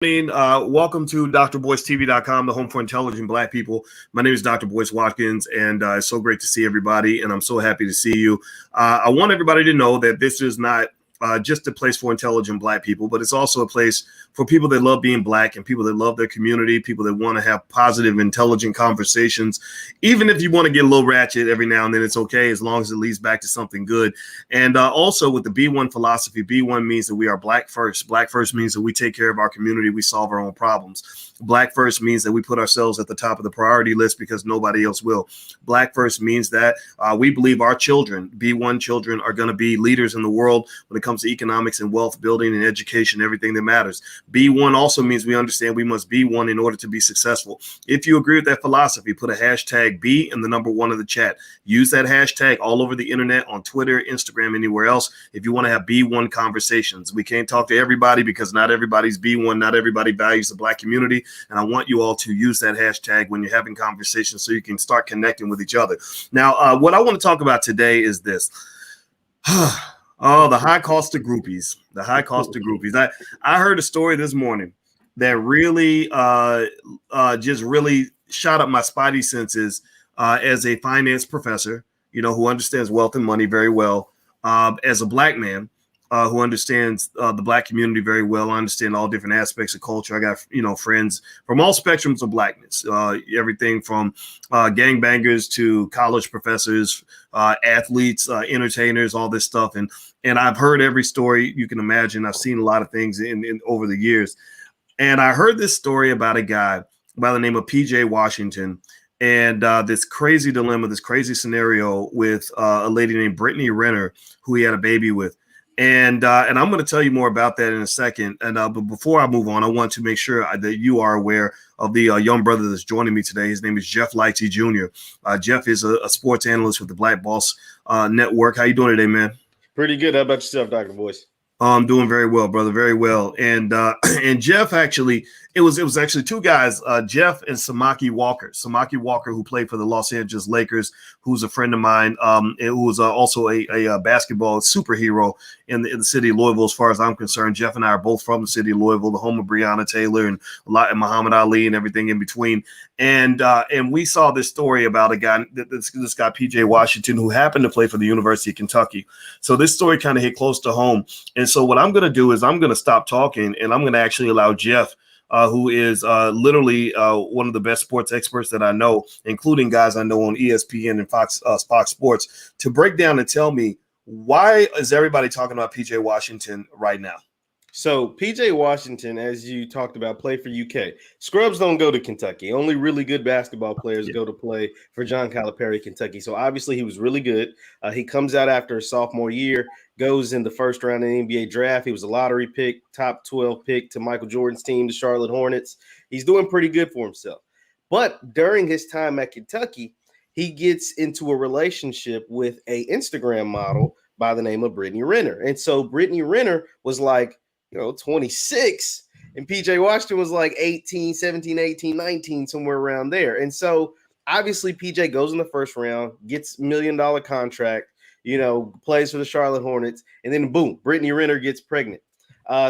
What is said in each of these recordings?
Welcome to drboycetv.com, the home for intelligent Black people. My name is Dr. Boyce Watkins, and it's so great to see everybody, and I'm so happy to see you. I want everybody to know that this is not just a place for intelligent Black people, but it's also a place for people that love being Black and people that love their community, people that want to have positive, intelligent conversations. Even if you want to get a little ratchet every now and then, it's okay, as long as it leads back to something good. And also with the B1 philosophy, B1 means that we are Black first. Black first means that we take care of our community, we solve our own problems. Black first means that we put ourselves at the top of the priority list because nobody else will. Black first means that we believe our children, B1 children, are going to be leaders in the world when it comes to economics and wealth building and education, everything that matters. B1 also means we understand we must be one in order to be successful. If you agree with that philosophy, put a hashtag B and the number 1 in the chat. Use that hashtag all over the internet, on Twitter, Instagram, anywhere else, if you want to have B1 conversations. We can't talk to everybody because not everybody's B1, not everybody values the Black community. And I want you all to use that hashtag when you're having conversations so you can start connecting with each other. Now, what I want to talk about today is this. Oh, the high cost of groupies. The high cost of groupies. I heard a story this morning that really just really shot up my spidey senses as a finance professor, who understands wealth and money very well, as a Black man who understands the Black community very well. I understand all different aspects of culture. I got, friends from all spectrums of Blackness, everything from gangbangers to college professors, athletes, entertainers, all this stuff. And I've heard every story you can imagine. I've seen a lot of things in over the years. And I heard this story about a guy by the name of PJ Washington and this crazy dilemma, this crazy scenario with a lady named Brittany Renner, who he had a baby with. And I'm going to tell you more about that in a second. And but before I move on, I want to make sure that you are aware of the young brother that's joining me today. His name is Jeff Lightsy Jr. Jeff is a sports analyst with the Black Boss Network. How you doing today, man? Pretty good. How about yourself, Dr. Boyce? I'm doing very well, brother. Very well. And Jeff, actually, it was actually two guys, Jeff and Samaki Walker. Samaki Walker, who played for the Los Angeles Lakers, who's a friend of mine, who was also a basketball superhero in the city of Louisville, as far as I'm concerned. Jeff and I are both from the city of Louisville, the home of Breonna Taylor and Muhammad Ali and everything in between. And we saw this story about a guy, this guy, PJ Washington, who happened to play for the University of Kentucky. So this story kind of hit close to home. And so what I'm going to do is I'm going to stop talking and I'm going to actually allow Jeff, who is literally one of the best sports experts that I know, including guys I know on ESPN and Fox Sports, to break down and tell me, why is everybody talking about PJ Washington right now? So PJ Washington, as you talked about, played for UK. Scrubs don't go to Kentucky. Only really good basketball players go to play for John Calipari, Kentucky. So obviously he was really good. He comes out after his sophomore year, goes in the first round of the NBA draft. He was a lottery pick, top 12 pick to Michael Jordan's team, the Charlotte Hornets. He's doing pretty good for himself. But during his time at Kentucky, he gets into a relationship with an Instagram model by the name of Brittany Renner. And so Brittany Renner was like, 26, and PJ Washington was like 18, 17, 18, 19, somewhere around there. And so obviously PJ goes in the first round, gets $1 million contract, plays for the Charlotte Hornets, and then boom, Brittany Renner gets pregnant.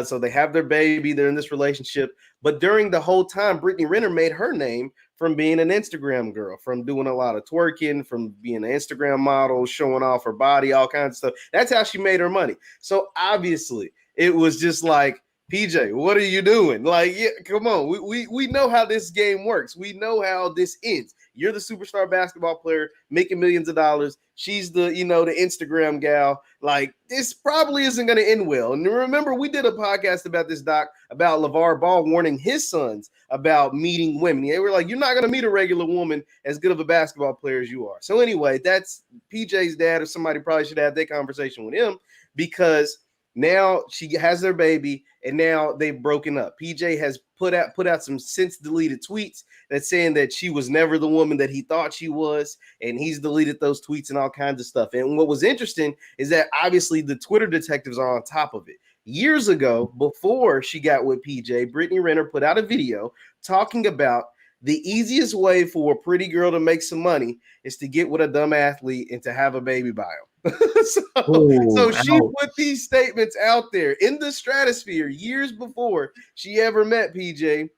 So they have their baby, they're in this relationship. But during the whole time, Brittany Renner made her name from being an Instagram girl, from doing a lot of twerking, from being an Instagram model, showing off her body, all kinds of stuff. That's how she made her money. So obviously it was just like, PJ, what are you doing? Like, yeah, come on. We know how this game works. We know how this ends. You're the superstar basketball player making millions of dollars. She's the, the Instagram gal. Like, this probably isn't going to end well. And remember, we did a podcast about this, Doc, about LeVar Ball warning his sons about meeting women. They were like, you're not going to meet a regular woman as good of a basketball player as you are. So anyway, that's PJ's dad, or somebody probably should have that conversation with him, because now she has their baby, and now they've broken up. PJ has put out some since deleted tweets that's saying that she was never the woman that he thought she was, and he's deleted those tweets and all kinds of stuff. And what was interesting is that obviously the Twitter detectives are on top of it. Years ago, before she got with PJ, Brittany Renner put out a video talking about the easiest way for a pretty girl to make some money is to get with a dumb athlete and to have a baby by him. so she put these statements out there in the stratosphere years before she ever met PJ,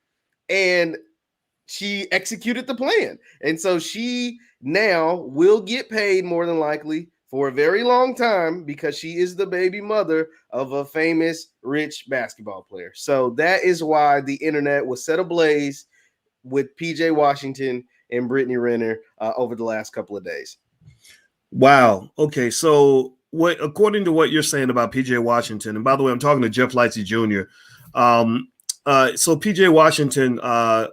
and she executed the plan. And so she now will get paid more than likely for a very long time because she is the baby mother of a famous rich basketball player. So that is why the internet was set ablaze with PJ Washington and Brittany Renner over the last couple of days. Wow. Okay. So according to what you're saying about PJ Washington, and by the way, I'm talking to Jeff Lightsy Jr. So PJ Washington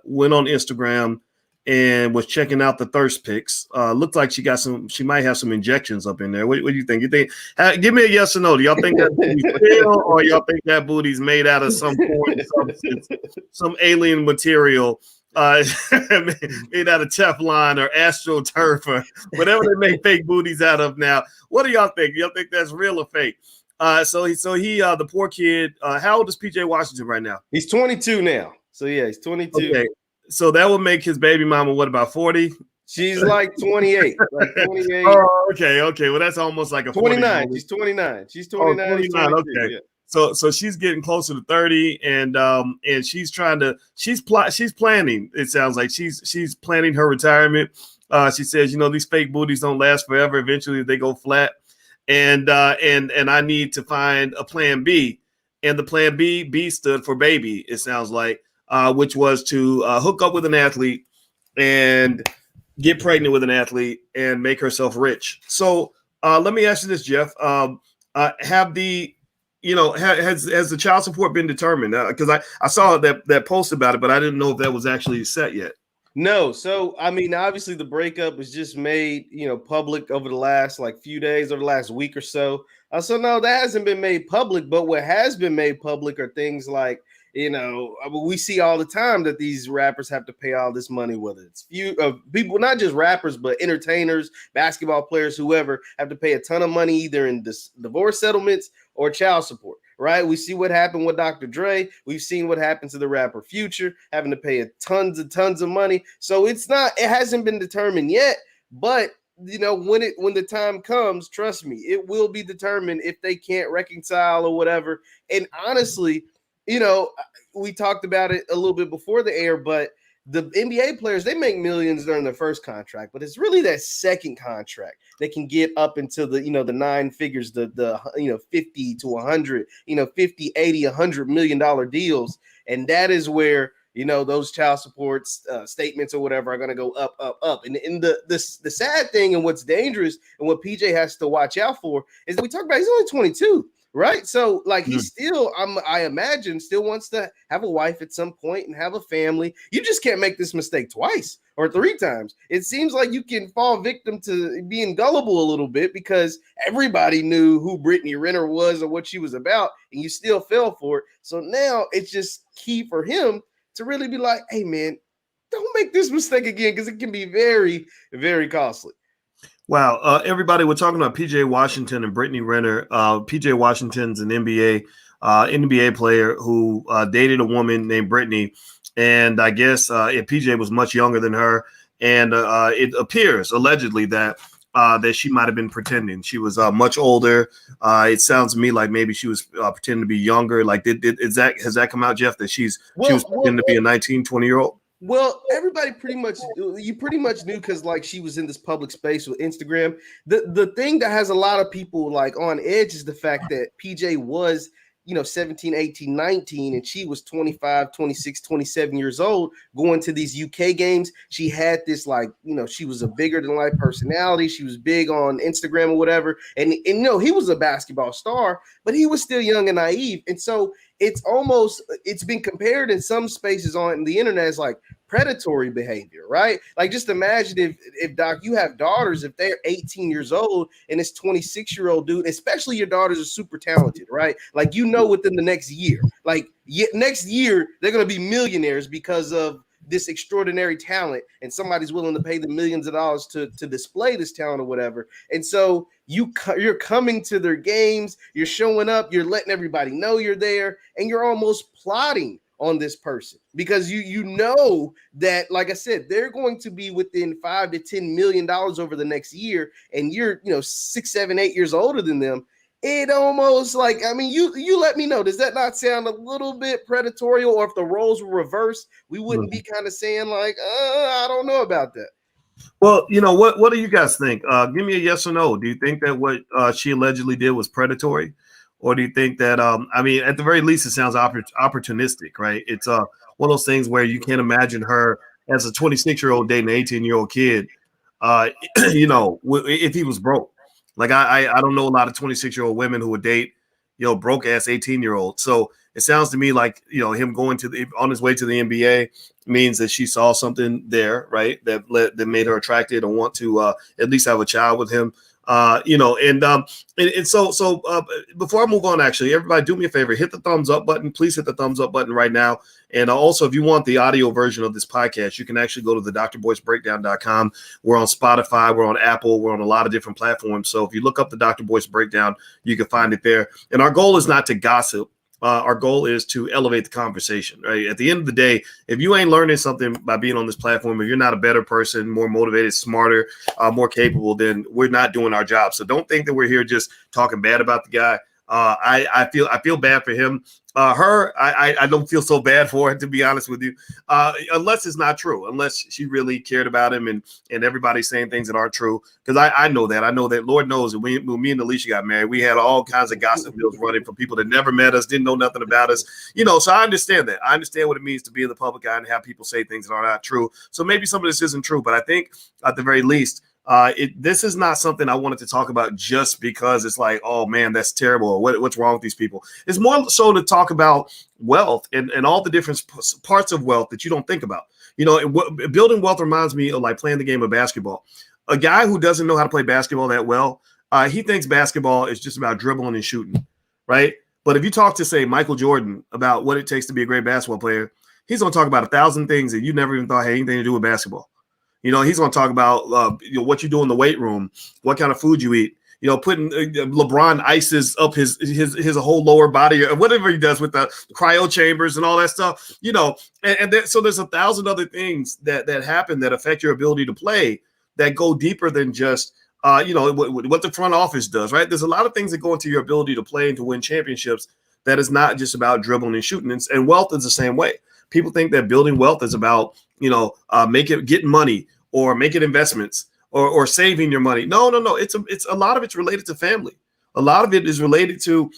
went on Instagram and was checking out the thirst pics. Looked like she might have some injections up in there. What do you think? Give me a yes or no. Do y'all think that booty's real, or y'all think that booty's made out of some foreign substance, some alien material? Made out of Teflon or AstroTurf or whatever they make fake booties out of now. What do y'all think? Y'all think that's real or fake? So he, the poor kid. How old is PJ Washington right now? He's 22 now. So yeah, he's 22. Okay, so that would make his baby mama what, about 40? She's like 28. Like 28. Oh, okay. Well, that's almost like a 29. She's 29. She's 29. Oh, 29. Okay. Yeah. So she's getting closer to 30, and she's she's planning. It sounds like she's planning her retirement. She says, these fake booties don't last forever. Eventually, they go flat, and I need to find a plan B. And the plan B stood for baby. It sounds like, which was to hook up with an athlete and get pregnant with an athlete and make herself rich. So let me ask you this, Jeff. Has the child support been determined? Because I saw that post about it, but I didn't know if that was actually set yet. No. So, I mean, obviously the breakup was just made, public over the last few days, over the last week or so. So no, that hasn't been made public, but what has been made public are things like, we see all the time that these rappers have to pay all this money, whether it's people, not just rappers, but entertainers, basketball players, whoever, have to pay a ton of money either in divorce settlements or child support, right? We see what happened with Dr. Dre. We've seen what happened to the rapper Future, having to pay tons of money. So it hasn't been determined yet, but when the time comes, trust me, it will be determined if they can't reconcile or whatever. And honestly, we talked about it a little bit before the air, but the NBA players, they make millions during their first contract, but it's really that second contract that can get up into the nine figures, the 50 to 100, 50, 80, $100 million deals. And that is where, those child support statements or whatever are going to go up. And the sad thing and what's dangerous and what PJ has to watch out for is that we talk about he's only 22. Right. So he still, I imagine, still wants to have a wife at some point and have a family. You just can't make this mistake twice or three times. It seems like you can fall victim to being gullible a little bit because everybody knew who Brittany Renner was or what she was about, and you still fell for it. So now it's just key for him to really be like, hey, man, don't make this mistake again because it can be very, very costly. Wow. Everybody, we're talking about PJ Washington and Brittany Renner. PJ Washington's an NBA player who dated a woman named Brittany. And I guess PJ was much younger than her. And it appears allegedly that she might have been pretending. She was much older. It sounds to me like maybe she was pretending to be younger. Like, has that come out, Jeff, that she was pretending to be a 19, 20-year-old? Well, everybody pretty much knew because she was in this public space with Instagram. The thing that has a lot of people on edge is the fact that PJ was 17, 18, 19, and she was 25, 26, 27 years old going to these UK games. She had this she was a bigger than life personality. She was big on Instagram or whatever. And he was a basketball star, but he was still young and naive. And so it's been compared in some spaces on the internet as predatory behavior, right? Just imagine if Doc, you have daughters, if they're 18 years old and this 26-year-old dude, especially your daughters are super talented, right? Within the next year, next year, they're going to be millionaires because of this extraordinary talent, and somebody's willing to pay the millions of dollars to display this talent or whatever. And so you're coming to their games, you're showing up, you're letting everybody know you're there, and you're almost plotting on this person, because you know that, like I said, they're going to be within $5 to $10 million over the next year, and you're 6, 7, 8 years older than them. It almost like, I mean, you let me know. Does that not sound a little bit predatory? Or if the roles were reversed, we wouldn't be kind of saying like, I don't know about that. Well, what do you guys think? Give me a yes or no. Do you think that what she allegedly did was predatory? Or do you think that, I mean, at the very least, it sounds opportunistic, right? It's one of those things where you can't imagine her as a 26-year-old dating an 18-year-old kid, if he was broke. Like, I don't know a lot of 26-year-old women who would date, broke-ass 18-year-olds. So it sounds to me like, him going on his way to the NBA means that she saw something there, right, that made her attracted or want to at least have a child with him. So before I move on, actually, everybody do me a favor, hit the thumbs up button. Please hit the thumbs up button right now. And also, if you want the audio version of this podcast, you can actually go to the drboycebreakdown.com. We're on Spotify, we're on Apple, we're on a lot of different platforms. So if you look up the Dr. Boyce Breakdown, you can find it there. And our goal is not to gossip. Our goal is to elevate the conversation, right? At the end of the day, if you ain't learning something by being on this platform, if you're not a better person, more motivated, smarter, more capable, then we're not doing our job. So don't think that we're here just talking bad about the guy. I feel bad for him. I don't feel so bad for it, to be honest with you, unless it's not true, unless she really cared about him and everybody's saying things that aren't true. Because I know that Lord knows that when me and Alicia got married, we had all kinds of gossip mills running from people that never met us, didn't know nothing about us, so I understand that. I understand what it means to be in the public eye and have people say things that are not true. So maybe some of this isn't true, but I think at the very least, this is not something I wanted to talk about just because it's like, oh man, that's terrible. Or what's wrong with these people? It's more so to talk about wealth and all the different parts of wealth that you don't think about. Building wealth reminds me of like playing the game of basketball. A guy who doesn't know how to play basketball that well, he thinks basketball is just about dribbling and shooting, right? But if you talk to, say, Michael Jordan about what it takes to be a great basketball player, he's going to talk about 1,000 things that you never even thought had anything to do with basketball. He's going to talk about what you do in the weight room, what kind of food you eat, putting LeBron ices up his whole lower body or whatever he does with the cryo chambers and all that stuff, so there's 1,000 other things that happen that affect your ability to play that go deeper than just, what the front office does, right? There's a lot of things that go into your ability to play and to win championships that is not just about dribbling and shooting. And wealth is the same way. People think that building wealth is about, getting money or making investments or saving your money. No. It's a lot of it's related to family. A lot of it is related to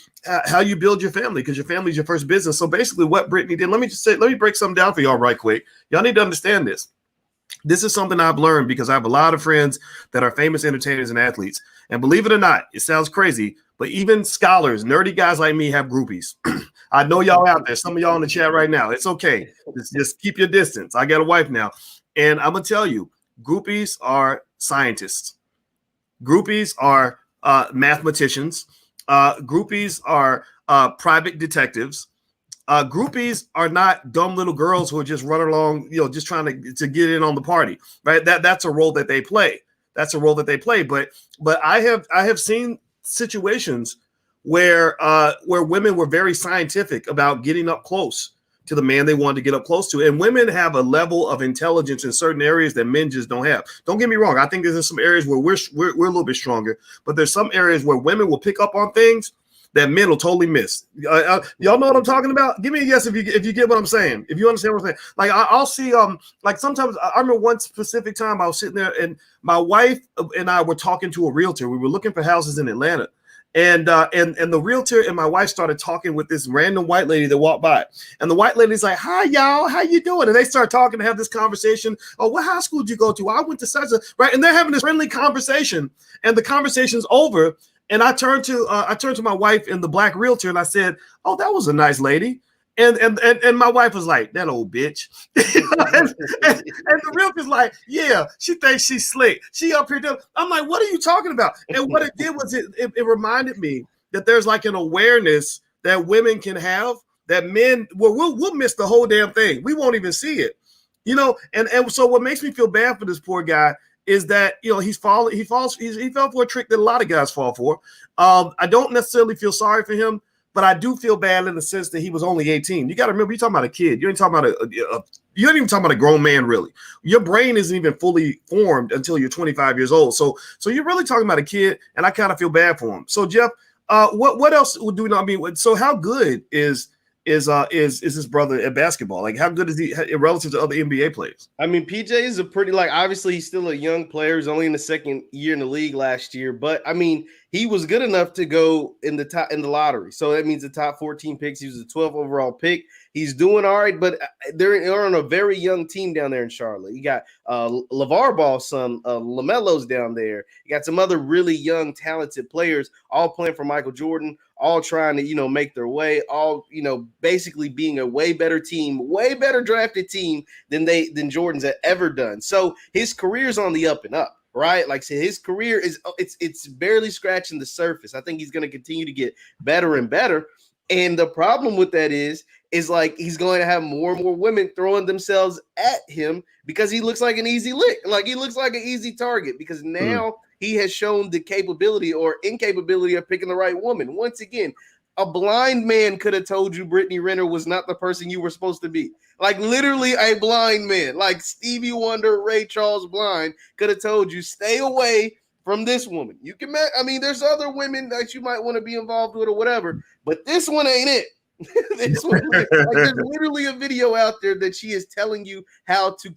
how you build your family, because your family is your first business. So basically what Brittany did, let me break something down for y'all right quick. Y'all need to understand this. This is something I've learned because I have a lot of friends that are famous entertainers and athletes. And believe it or not, it sounds crazy, but even scholars, nerdy guys like me have groupies. I know y'all out there. Some of y'all in the chat right now. It's okay. Just keep your distance. I got a wife now. And I'm going to tell you, groupies are scientists. Groupies are mathematicians. Groupies are private detectives. Groupies are not dumb little girls who are just running along, just trying to get in on the party, right? That's a role that they play. That's a role that they play. But I have seen situations where women were very scientific about getting up close to the man they wanted to get up close to. And women have a level of intelligence in certain areas that men just don't have. Don't get me wrong. I think there's some areas where we're a little bit stronger, but there's some areas where women will pick up on things that men will totally miss. Y'all know what I'm talking about? Give me a yes if you get what I'm saying. If you understand what I'm saying. Like I'll see, like sometimes I remember one specific time I was sitting there and my wife and I were talking to a realtor. We were looking for houses in Atlanta. And the realtor and my wife started talking with this random white lady that walked by. And the white lady's like, "Hi, y'all. How you doing?" And they start talking to have this conversation. "Oh, what high school did you go to?" "I went to such a," right? And they're having this friendly conversation. And the conversation's over. And I turned to my wife and the black realtor and I said, "Oh, that was a nice lady." And my wife was like, "That old bitch." and the realtor's like, "Yeah, she thinks she's slick. She up here doing." I'm like, "What are you talking about?" And what it did was it reminded me that there's like an awareness that women can have that men we'll miss the whole damn thing. We won't even see it, And so what makes me feel bad for this poor guy is that he fell for a trick that a lot of guys fall for. I don't necessarily feel sorry for him, but I do feel bad in the sense that he was only 18. You got to remember, you're talking about a kid. You ain't talking about you ain't even talking about a grown man, really. Your brain isn't even fully formed until you're 25 years old. So you're really talking about a kid, and I kind of feel bad for him. So Jeff, what else do we not mean? So how good is his brother at basketball? Like, how good is he relative to other NBA players? I mean, PJ is a pretty, like, obviously he's still a young player. He's only in the second year in the league last year, but I mean, he was good enough to go in the lottery. So that means the top 14 picks. He was a 12th overall pick. He's doing all right, but they're on a very young team down there in Charlotte. You got LeVar Ball's son, LaMelo's down there. You got some other really young, talented players, all playing for Michael Jordan, all trying to, make their way, all, basically being a way better team, way better drafted team than Jordan's had ever done. So his career's on the up and up. Right, like so his career it's barely scratching the surface. I think he's going to continue to get better and better. And the problem with that is like he's going to have more and more women throwing themselves at him because he looks like an easy lick, like he looks like an easy target because now he has shown the capability or incapability of picking the right woman. Once again, a blind man could have told you Brittany Renner was not the person you were supposed to be. Like literally a blind man, like Stevie Wonder, Ray Charles blind could have told you stay away from this woman. You can, I mean, there's other women that you might want to be involved with or whatever, but this one ain't it. This one, like, there's literally a video out there that she is telling you how to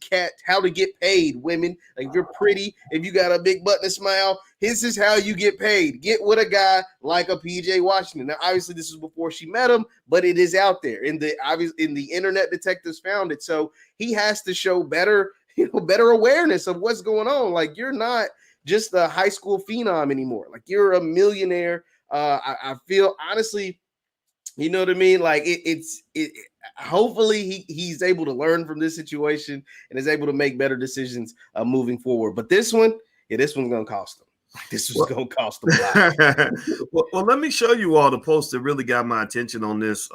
get paid. Women, like if you're pretty, if you got a big butt and a smile, this is how you get paid. Get with a guy like a PJ Washington. Now, obviously, this is before she met him, but it is out there. In the internet detectives found it, so he has to show better awareness of what's going on. Like you're not just a high school phenom anymore. Like you're a millionaire. I feel honestly. You know what I mean? Like hopefully he's able to learn from this situation and is able to make better decisions moving forward. But this one's going to cost him. This was going to cost him a lot. well, let me show you all the post that really got my attention on this.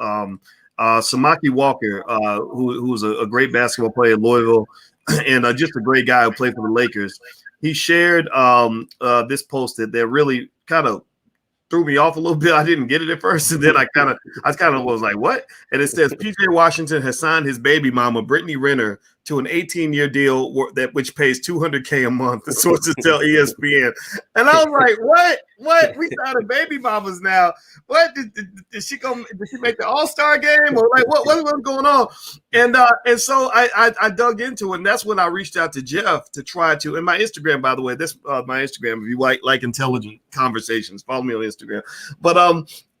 Samaki Walker, who's a great basketball player at Louisville and just a great guy who played for the Lakers. He shared this post that really kind of threw me off a little bit. I didn't get it at first, and then I kind of was like, "What?" And it says PJ Washington has signed his baby mama Brittany Renner to an 18-year deal which pays $200K a month. The sources tell ESPN, and I was like, "What? What? We signing baby mamas now? What did she go? Did she make the All-Star game or like what's going on?" And so I dug into it, and that's when I reached out to Jeff to try to. And my Instagram, by the way, this my Instagram. If you like intelligent conversations, follow me on Instagram.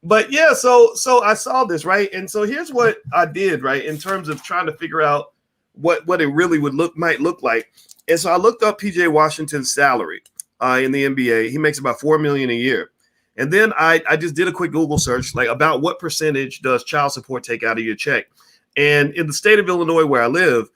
But yeah, so I saw this, right, and so here's what I did, right, in terms of trying to figure out what it really might look like. And so I looked up PJ Washington's salary in the NBA. He makes about $4 million a year. And then I just did a quick Google search, like about what percentage does child support take out of your check? And in the state of Illinois where I live,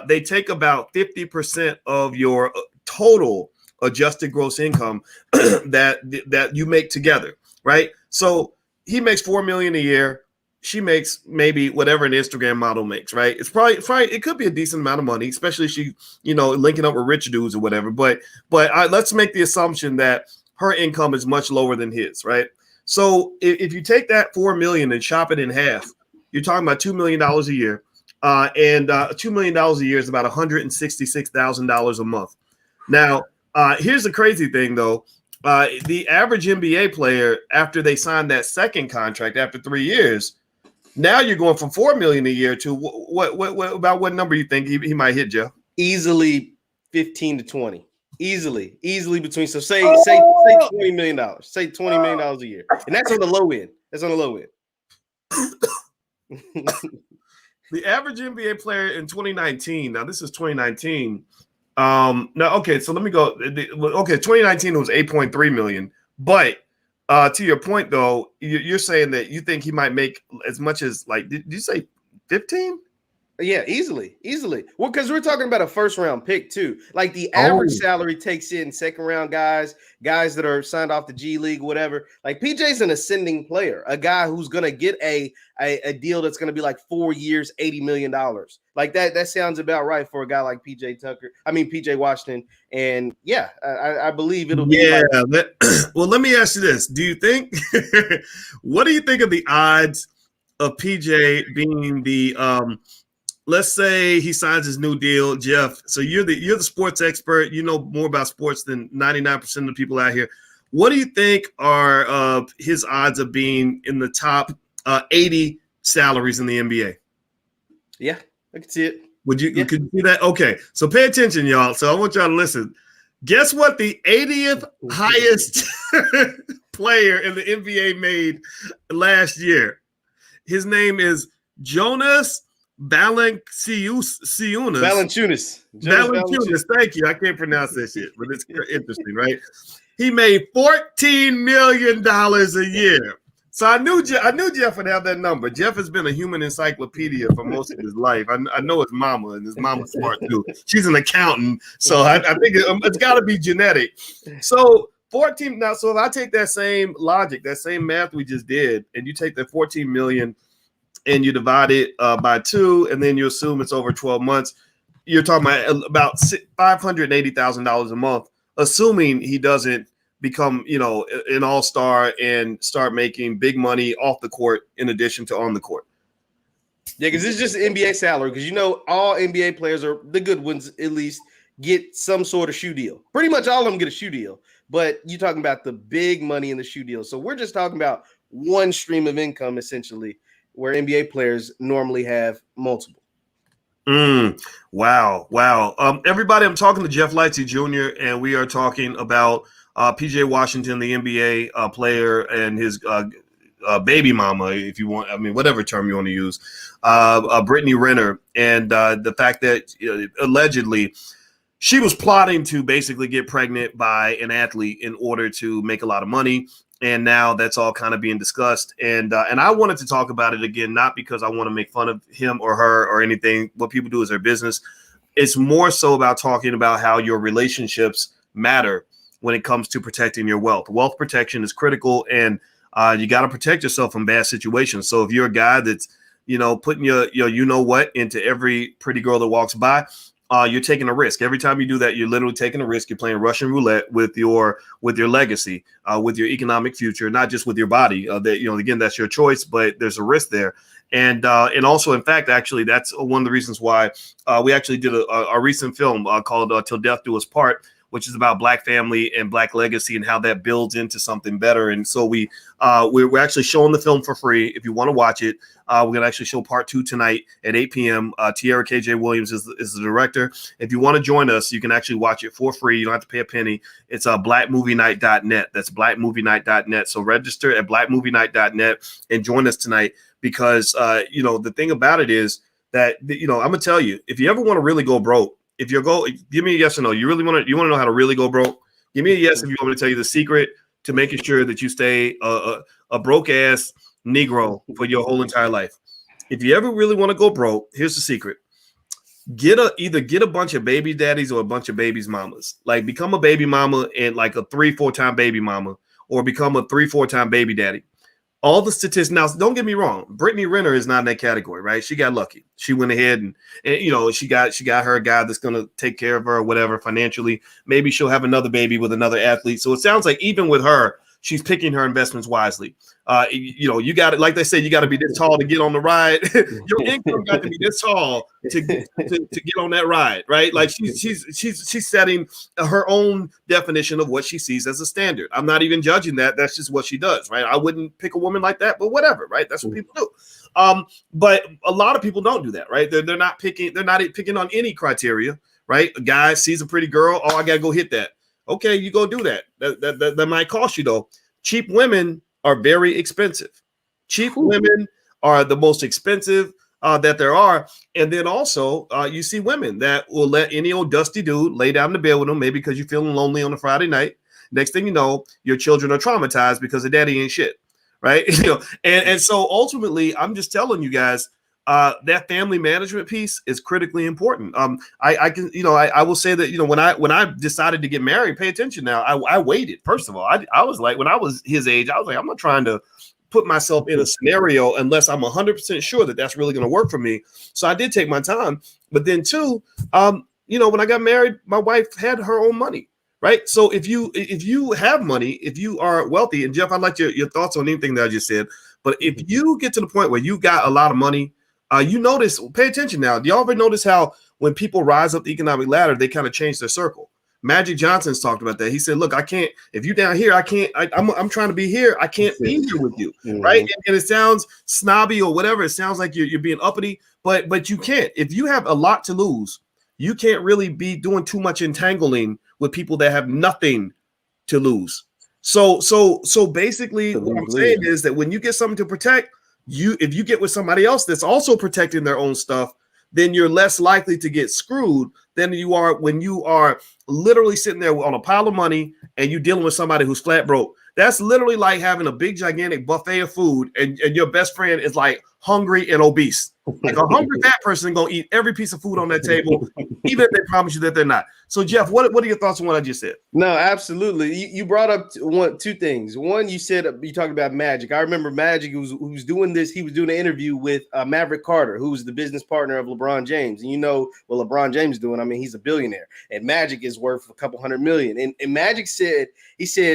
they take about 50% of your total adjusted gross income that you make together, right? So he makes $4 million a year. She makes maybe whatever an Instagram model makes, right? It's probably it could be a decent amount of money, especially if she, linking up with rich dudes or whatever. But let's make the assumption that her income is much lower than his, right? So if you take that $4 million and chop it in half, you're talking about $2 million a year, and $2 million a year is about $166,000 a month. Now, here's the crazy thing, though. The average NBA player, after they sign that second contract after 3 years, now you're going from $4 million a year to what number you think he might hit, Jeff? Easily 15 to 20. Easily between. So say $20 million. Say $20 million a year, and that's on the low end. That's on the low end. The average NBA player in 2019. Now this is 2019. No, okay. So let me go. Okay, 2019 was 8.3 million, but. To your point, though, you're saying that you think he might make as much as, like, did you say 15? Yeah, easily. Well, because we're talking about a first round pick too. Like the Oh, average salary takes in second round guys that are signed off the G League, whatever. Like PJ's an ascending player, a guy who's gonna get a deal that's gonna be like 4 years, $80 million. Like that sounds about right for a guy like PJ Washington. And yeah, I believe it'll be like well, let me ask you this. Do you think what do you think of the odds of PJ being the let's say he signs his new deal, Jeff. So you're the sports expert. You know more about sports than 99% of the people out here. What do you think are his odds of being in the top 80 salaries in the NBA? Yeah, I can see it. Could you see that? Okay, so pay attention, y'all. So I want y'all to listen. Guess what the 80th highest player in the NBA made last year? His name is Jonas Valanciunas. Thank you. I can't pronounce that shit, but it's interesting, right? He made $14 million a year. So I knew Jeff would have that number. Jeff has been a human encyclopedia for most of his life. I know his mama, and his mama's smart too. She's an accountant, so I think it's got to be genetic. So 14. Now, so if I take that same logic, that same math we just did, and you take the 14 million and you divide it by 2, and then you assume it's over 12 months, you're talking about $580,000 a month, assuming he doesn't become, an all-star and start making big money off the court in addition to on the court. Yeah, because it's just NBA salary. Because all NBA players, are the good ones at least, get some sort of shoe deal. Pretty much all of them get a shoe deal. But you're talking about the big money in the shoe deal. So we're just talking about one stream of income, essentially, where NBA players normally have multiple. Wow. Everybody, I'm talking to Jeff Lightsy Jr., and we are talking about PJ Washington, the NBA player, and his baby mama, if you want, whatever term you want to use, Brittany Renner, and the fact that allegedly she was plotting to basically get pregnant by an athlete in order to make a lot of money. And now that's all kind of being discussed. And I wanted to talk about it again, not because I want to make fun of him or her or anything. What people do is their business. It's more so about talking about how your relationships matter when it comes to protecting your wealth. Wealth protection is critical, and you got to protect yourself from bad situations. So if you're a guy that's, putting your into every pretty girl that walks by, you're taking a risk. Every time you do that, you're literally taking a risk. You're playing Russian roulette with your legacy, with your economic future, not just with your body. Again, that's your choice, but there's a risk there. And also, in fact, actually, that's one of the reasons why we actually did a recent film called Till Death Do Us Part, which is about Black family and Black legacy and how that builds into something better. And so we're actually showing the film for free. If you want to watch it, we're going to actually show part 2 tonight at 8 p.m. Tierra KJ Williams is the director. If you want to join us, you can actually watch it for free. You don't have to pay a penny. It's blackmovienight.net. That's blackmovienight.net. So register at blackmovienight.net and join us tonight, because, the thing about it is that, I'm going to tell you, if you ever want to really go broke, give me a yes or no. You want to know how to really go broke? Give me a yes if you want me to tell you the secret to making sure that you stay a broke ass Negro for your whole entire life. If you ever really want to go broke, here's the secret. Either get a bunch of baby daddies or a bunch of babies mamas. Like, become a baby mama and like a 3-4 time baby mama, or become a 3-4 time baby daddy. All the statistics. Now, don't get me wrong. Brittany Renner is not in that category, right? She got lucky. She went ahead and she got her guy that's going to take care of her or whatever financially. Maybe she'll have another baby with another athlete. So it sounds like even with her, she's picking her investments wisely. You got it. Like they said, you got to be this tall to get on the ride. Your income got to be this tall to get on that ride, right? Like she's setting her own definition of what she sees as a standard. I'm not even judging that. That's just what she does, right? I wouldn't pick a woman like that, but whatever, right? That's what people do. But a lot of people don't do that, right? They're not picking on any criteria, right? A guy sees a pretty girl, oh, I gotta go hit that. Okay, you go do that. That might cost you though. Cheap women are very expensive. Cheap women are the most expensive that there are. And then also you see women that will let any old dusty dude lay down in the bed with them, maybe because you're feeling lonely on a Friday night. Next thing you know, your children are traumatized because the daddy ain't shit, right? And so ultimately, I'm just telling you guys, that family management piece is critically important. I will say that, when I decided to get married, pay attention now. I waited. First of all, I was like, when I was his age, I was like, I'm not trying to put myself in a scenario unless I'm 100% sure that that's really going to work for me. So I did take my time. But then too, when I got married, my wife had her own money. Right. So if you have money, if you are wealthy, and Jeff, I'd like your thoughts on anything that I just said. But if you get to the point where you got a lot of money, pay attention now. Do y'all ever notice how when people rise up the economic ladder, they kind of change their circle? Magic Johnson's talked about that. He said, look, I can't, if you down here, I can't, I'm trying to be here. I can't be here with you. Right. And it sounds snobby or whatever. It sounds like you're being uppity, but you can't. If you have a lot to lose, you can't really be doing too much entangling with people that have nothing to lose. So basically what I'm saying is that when you get something to protect, if you get with somebody else that's also protecting their own stuff, then you're less likely to get screwed than you are when you are literally sitting there on a pile of money and you're dealing with somebody who's flat broke. That's literally like having a big, gigantic buffet of food and your best friend is like hungry and obese. Like a hungry fat person is going to eat every piece of food on that table, even if they promise you that they're not. So, Jeff, what are your thoughts on what I just said? No, absolutely. You brought up two things. One, you said you talked about Magic. I remember Magic who was doing this. He was doing an interview with Maverick Carter, who was the business partner of LeBron James. And what LeBron James is doing. I mean, he's a billionaire, and Magic is worth a couple $100 million. And Magic said,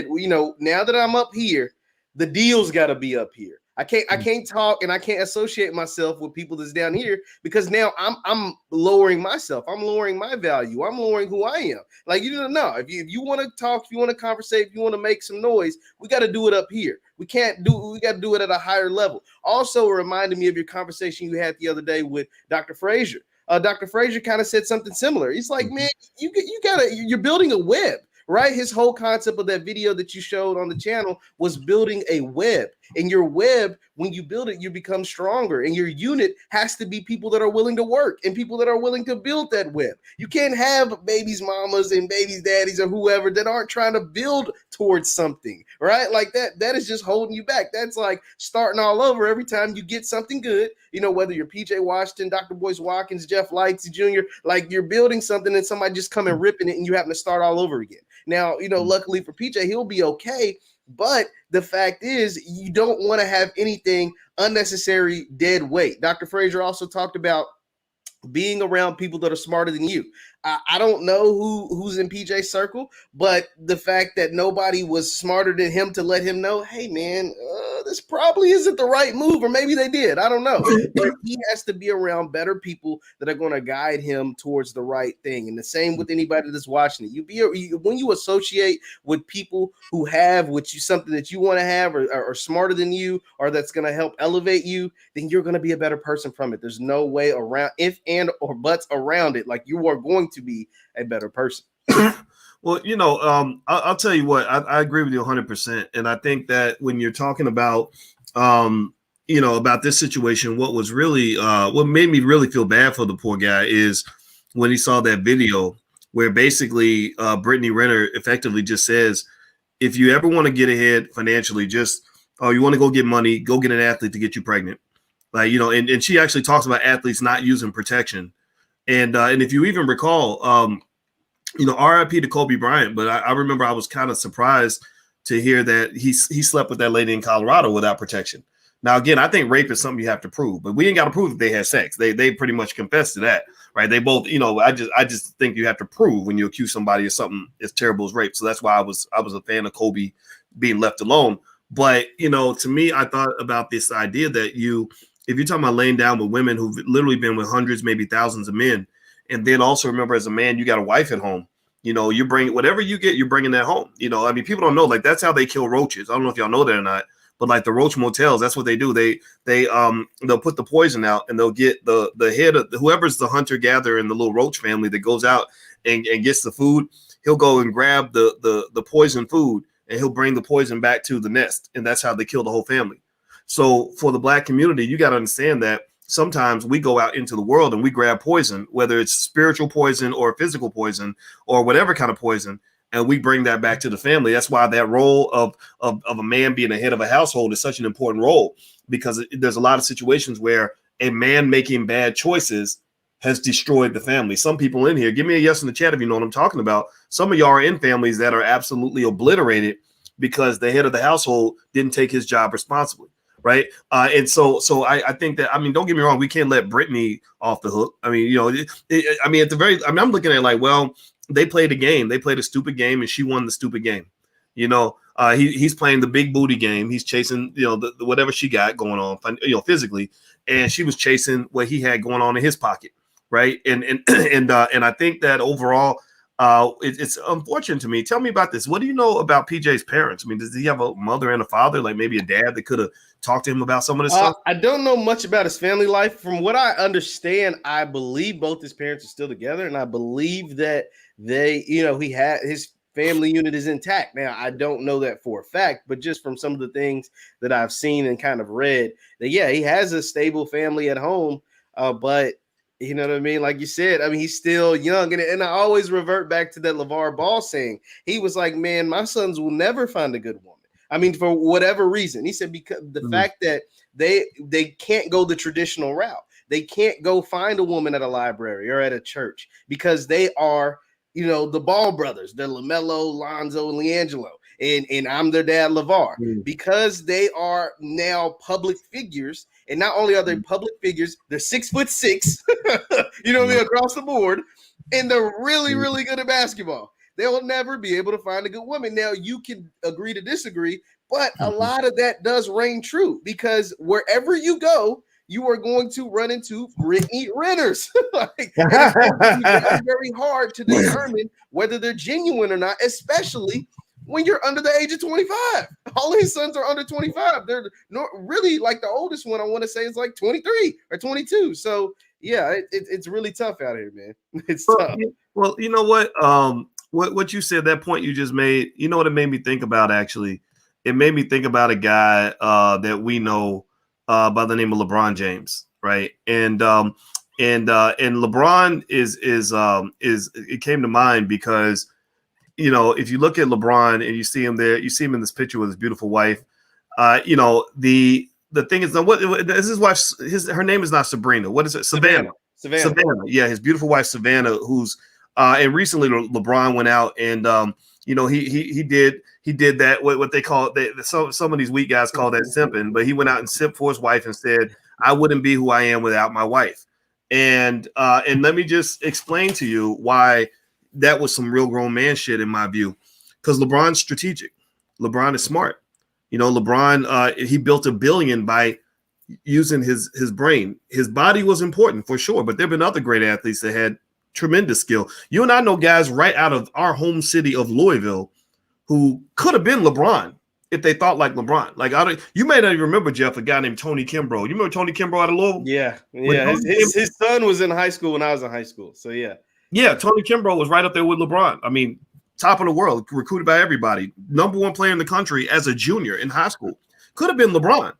well, now that I'm up here, the deal's got to be up here. I can't talk and I can't associate myself with people that's down here because now I'm lowering myself. I'm lowering my value. I'm lowering who I am. Like, you don't know. If you want to talk, if you want to conversate, if you want to make some noise, we got to do it up here. We got to do it at a higher level. Also, it reminded me of your conversation you had the other day with Dr. Frazier. Dr. Frazier kind of said something similar. He's like, man, you're building a web. Right? His whole concept of that video that you showed on the channel was building a web. And your web, when you build it, you become stronger. And your unit has to be people that are willing to work and people that are willing to build that web. You can't have babies, mamas, and babies, daddies, or whoever that aren't trying to build towards something, right? Like that is just holding you back. That's like starting all over every time you get something good. Whether you're PJ Washington, Dr. Boyce Watkins, Jeff Lightsy Jr., like you're building something and somebody just come and ripping it and you having to start all over again. Now, luckily for PJ, he'll be okay. But the fact is, you don't want to have anything unnecessary dead weight. Dr. Frazier also talked about being around people that are smarter than you. I don't know who's in PJ's circle, but the fact that nobody was smarter than him to let him know, hey, man, this probably isn't the right move, or maybe they did. I don't know. But he has to be around better people that are going to guide him towards the right thing. And the same with anybody that's watching it. When you associate with people who have something that you want to have or smarter than you, or that's going to help elevate you, then you're going to be a better person from it. There's no way around if and or buts around it. Like, you are going to be a better person. Well, I'll tell you what, I agree with you 100%. And I think that when you're talking about, about this situation, what was really, what made me really feel bad for the poor guy is when he saw that video where basically Brittany Renner effectively just says, if you ever want to get ahead financially, you want to go get money, go get an athlete to get you pregnant. Like, and she actually talks about athletes not using protection. And if you even recall, RIP to Kobe Bryant, but I remember I was kind of surprised to hear that he slept with that lady in Colorado without protection. Now, again, I think rape is something you have to prove, but we ain't got to prove that they had sex. They pretty much confessed to that, right? They both, I just think you have to prove when you accuse somebody of something as terrible as rape. So that's why I was a fan of Kobe being left alone. But, to me, I thought about this idea that if you're talking about laying down with women who've literally been with hundreds, maybe thousands of men, and then also remember, as a man, you got a wife at home. You bring whatever you get, you're bringing that home. People don't know, like, that's how they kill roaches. I don't know if y'all know that or not, but like the roach motels, that's what they do. They'll put the poison out and they'll get the head of whoever's the hunter gatherer in the little roach family that goes out and gets the food. He'll go and grab the poison food and he'll bring the poison back to the nest. And that's how they kill the whole family. So for the Black community, you got to understand that sometimes we go out into the world and we grab poison, whether it's spiritual poison or physical poison or whatever kind of poison, and we bring that back to the family. That's why that role of a man being the head of a household is such an important role, because there's a lot of situations where a man making bad choices has destroyed the family. Some people in here, give me a yes in the chat if you know what I'm talking about. Some of y'all are in families that are absolutely obliterated because the head of the household didn't take his job responsibly, right? And so I think that, I mean, don't get me wrong, we can't let Brittany off the hook. I mean, you know, I mean, I'm looking at it like, well, they played a game. They played a stupid game, and she won the stupid game. You know, he's playing the big booty game. He's chasing, you know, the whatever she got going on, you know, physically, and she was chasing what he had going on in his pocket. Right. And I think that overall, it's unfortunate to me. Tell me about this. What do you know about PJ's parents? I mean, does he have a mother and a father, like maybe a dad that could have talked to him about some of this stuff? I don't know much about his family life. From what I understand, I believe both his parents are still together, and I believe that they, you know, he had his family unit is intact. Now, I don't know that for a fact, but just from some of the things that I've seen and kind of read, that yeah, he has a stable family at home, but you know what I mean? Like you said, I mean, he's still young. And I always revert back to that LeVar Ball saying. He was like, man, my sons will never find a good woman. I mean, for whatever reason. He said because the fact that they can't go the traditional route. They can't go find a woman at a library or at a church because they are, you know, the Ball brothers. They're LaMelo, Lonzo, and LiAngelo. And I'm their dad, LeVar. Because they are now public figures. And not only are they public figures, they're 6'6", you know what I mean, across the board, and they're really, really good at basketball. They'll never be able to find a good woman. Now, you can agree to disagree, but a lot of that does reign true because wherever you go, you are going to run into Brittany Renners. Like, it's going to be very, very hard to determine whether they're genuine or not, especially when you're under the age of 25. All his sons are under 25. They're not really, like, the oldest one I want to say is like 23 or 22. So yeah, it's really tough out here, man. It's tough. Well, you know what? What you said, that point you just made, you know what it made me think about, actually? It made me think about a guy that we know by the name of LeBron James, right? And LeBron is it came to mind because, you know, if you look at LeBron and you see him there, you see him in this picture with his beautiful wife. You know, the thing is, what is his wife? Her name is not Sabrina. What is it? Savannah. Yeah, his beautiful wife Savannah, who's and recently LeBron went out and you know, he did that what they call some of these weak guys call that simping, but he went out and simped for his wife and said, I wouldn't be who I am without my wife. And let me just explain to you why that was some real grown man shit in my view, because LeBron's strategic. LeBron is smart. You know, LeBron, he built $1 billion by using his brain. His body was important for sure, but there have been other great athletes that had tremendous skill. You and I know guys right out of our home city of Louisville who could have been LeBron if they thought like LeBron. Like, you may not even remember, Jeff, a guy named Tony Kimbrough. You remember Tony Kimbrough out of Louisville? Yeah. His son was in high school when I was in high school. So yeah. Yeah, Tony Kimbrough was right up there with LeBron. I mean, top of the world, recruited by everybody. #1 player in the country as a junior in high school. Could have been LeBron,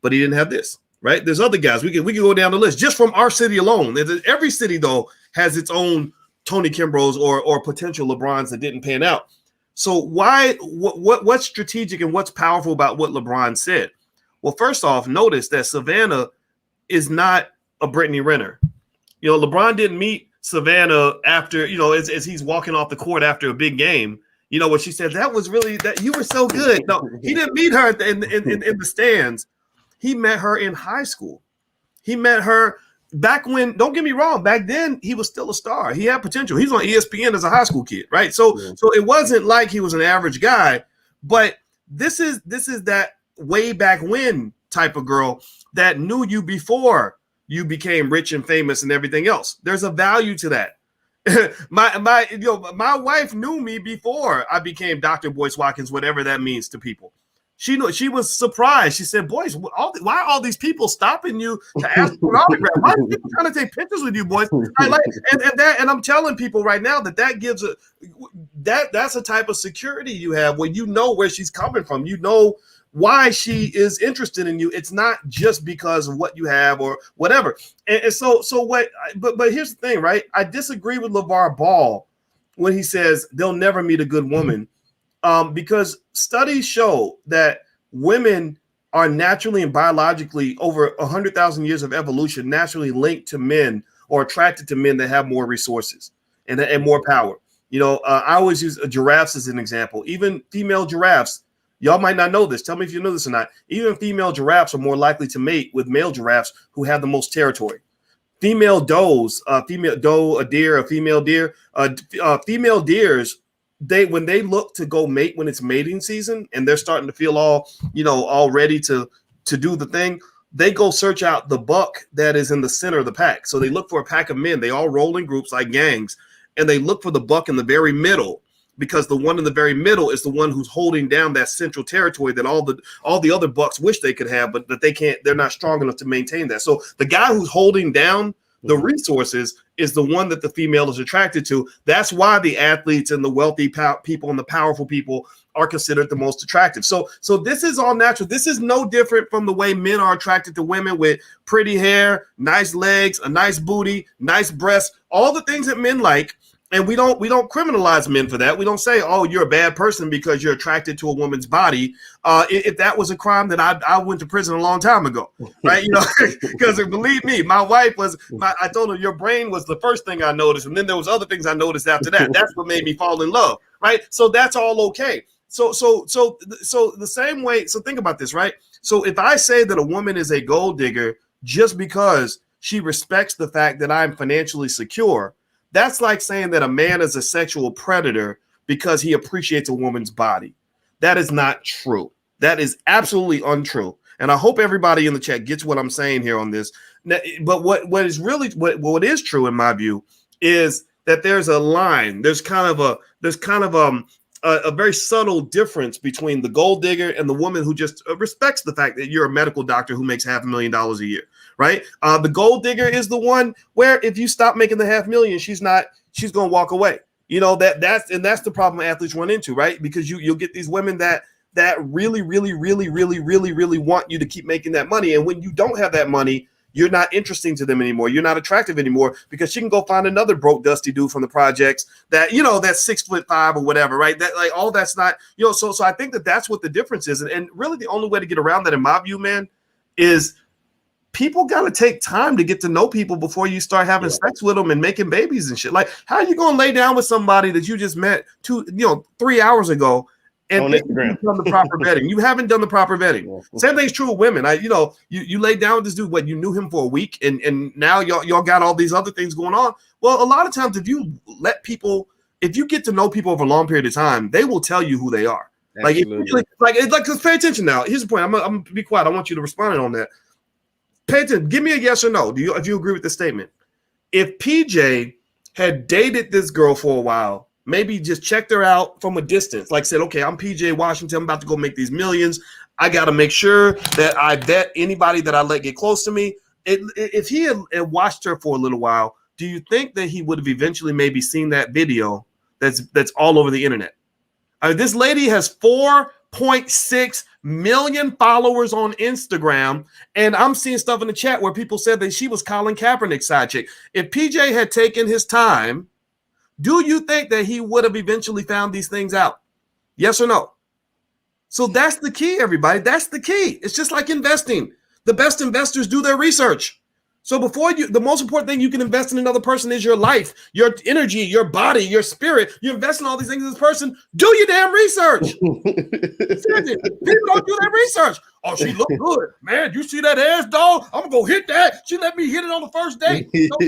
but he didn't have this, right? There's other guys. We can go down the list just from our city alone. Every city, though, has its own Tony Kimbroughs or potential LeBrons that didn't pan out. So what's strategic and what's powerful about what LeBron said? Well, first off, notice that Savannah is not a Brittany Renner. You know, LeBron didn't meet Savannah after, you know, as he's walking off the court after a big game, you know, what she said, that was really, that you were so good. No, he didn't meet her in the stands. He met her in high school. He met her back when, don't get me wrong, back then he was still a star. He had potential. He's on ESPN as a high school kid, right? So it wasn't like he was an average guy, but this is that way back when type of girl that knew you before you became rich and famous and everything else. There's a value to that. My wife knew me before I became Dr. Boyce Watkins, whatever that means to people. She was surprised. She said, Boyce, why are all these people stopping you to ask for an autograph? Why are people trying to take pictures with you, Boyce? And I'm telling people right now that gives that's a type of security you have when you know where she's coming from. You know why she is interested in you. It's not just because of what you have or whatever. And so what, but here's the thing, right? I disagree with LeVar Ball when he says they'll never meet a good woman, because studies show that women are naturally and biologically over 100,000 years of evolution naturally linked to men or attracted to men that have more resources and more power. I always use giraffes as an example. Even female giraffes, y'all might not know this. Tell me if you know this or not. Even female giraffes are more likely to mate with male giraffes who have the most territory. Female does, female doe, a deer, a female deer, female deers, when they look to go mate when it's mating season and they're starting to feel all ready to do the thing, they go search out the buck that is in the center of the pack. So they look for a pack of men. They all roll in groups like gangs, and they look for the buck in the very middle, because the one in the very middle is the one who's holding down that central territory that all the other bucks wish they could have, but that they can't. They're not strong enough to maintain that. So the guy who's holding down the resources is the one that the female is attracted to. That's why the athletes and the wealthy people and the powerful people are considered the most attractive. So this is all natural. This is no different from the way men are attracted to women with pretty hair, nice legs, a nice booty, nice breasts, all the things that men like. And we don't criminalize men for that. We don't say, oh, you're a bad person because you're attracted to a woman's body. If that was a crime, then I went to prison a long time ago, right? Because believe me, my wife I told her your brain was the first thing I noticed, and then there was other things I noticed after that. That's what made me fall in love, right? So that's all okay. So the same way. So think about this, right? So if I say that a woman is a gold digger just because she respects the fact that I'm financially secure, that's like saying that a man is a sexual predator because he appreciates a woman's body. That is not true. That is absolutely untrue. And I hope everybody in the chat gets what I'm saying here on this. But what is true in my view is that there's a line. There's kind of a very subtle difference between the gold digger and the woman who just respects the fact that you're a medical doctor who makes $500,000 a year, right? The gold digger is the one where if you stop making the $500,000, she's going to walk away. That's the problem athletes run into, right? Because you'll get these women that really, really, really, really, really, really want you to keep making that money. And when you don't have that money, you're not interesting to them anymore. You're not attractive anymore because she can go find another broke, dusty dude from the projects that's 6'5" or whatever, right? That like all that's not, so I think that's what the difference is. And really the only way to get around that in my view, man, is people got to take time to get to know people before you start having sex with them and making babies and shit. Like, how are you going to lay down with somebody that you just met 3 hours ago and on Instagram? You've done the proper vetting. You haven't done the proper vetting. Same thing's true with women. You laid down with this dude, you knew him for a week, and now y'all got all these other things going on. Well, a lot of times if you get to know people over a long period of time, they will tell you who they are. Absolutely. Cause pay attention now. Here's the point. I'm gonna be quiet. I want you to respond on that. Pay attention. Give me a yes or no. If you agree with the statement? If PJ had dated this girl for a while, maybe just checked her out from a distance, like said, okay, I'm PJ Washington. I'm about to go make these millions. I got to make sure that I vet anybody that I let get close to me. If he had watched her for a little while, do you think that he would have eventually maybe seen that video that's all over the internet? This lady has 4.6 million followers on Instagram, and I'm seeing stuff in the chat where people said that she was Colin Kaepernick's side chick. If PJ had taken his time, do you think that he would have eventually found these things out? Yes or no? So that's the key, everybody. That's the key. It's just like investing. The best investors do their research. So the most important thing you can invest in another person is your life, your energy, your body, your spirit. You invest in all these things in this person. Do your damn research. Seriously, people don't do their research. Oh, she looked good. Man, you see that ass, dog? I'm going to go hit that. She let me hit it on the first date. No,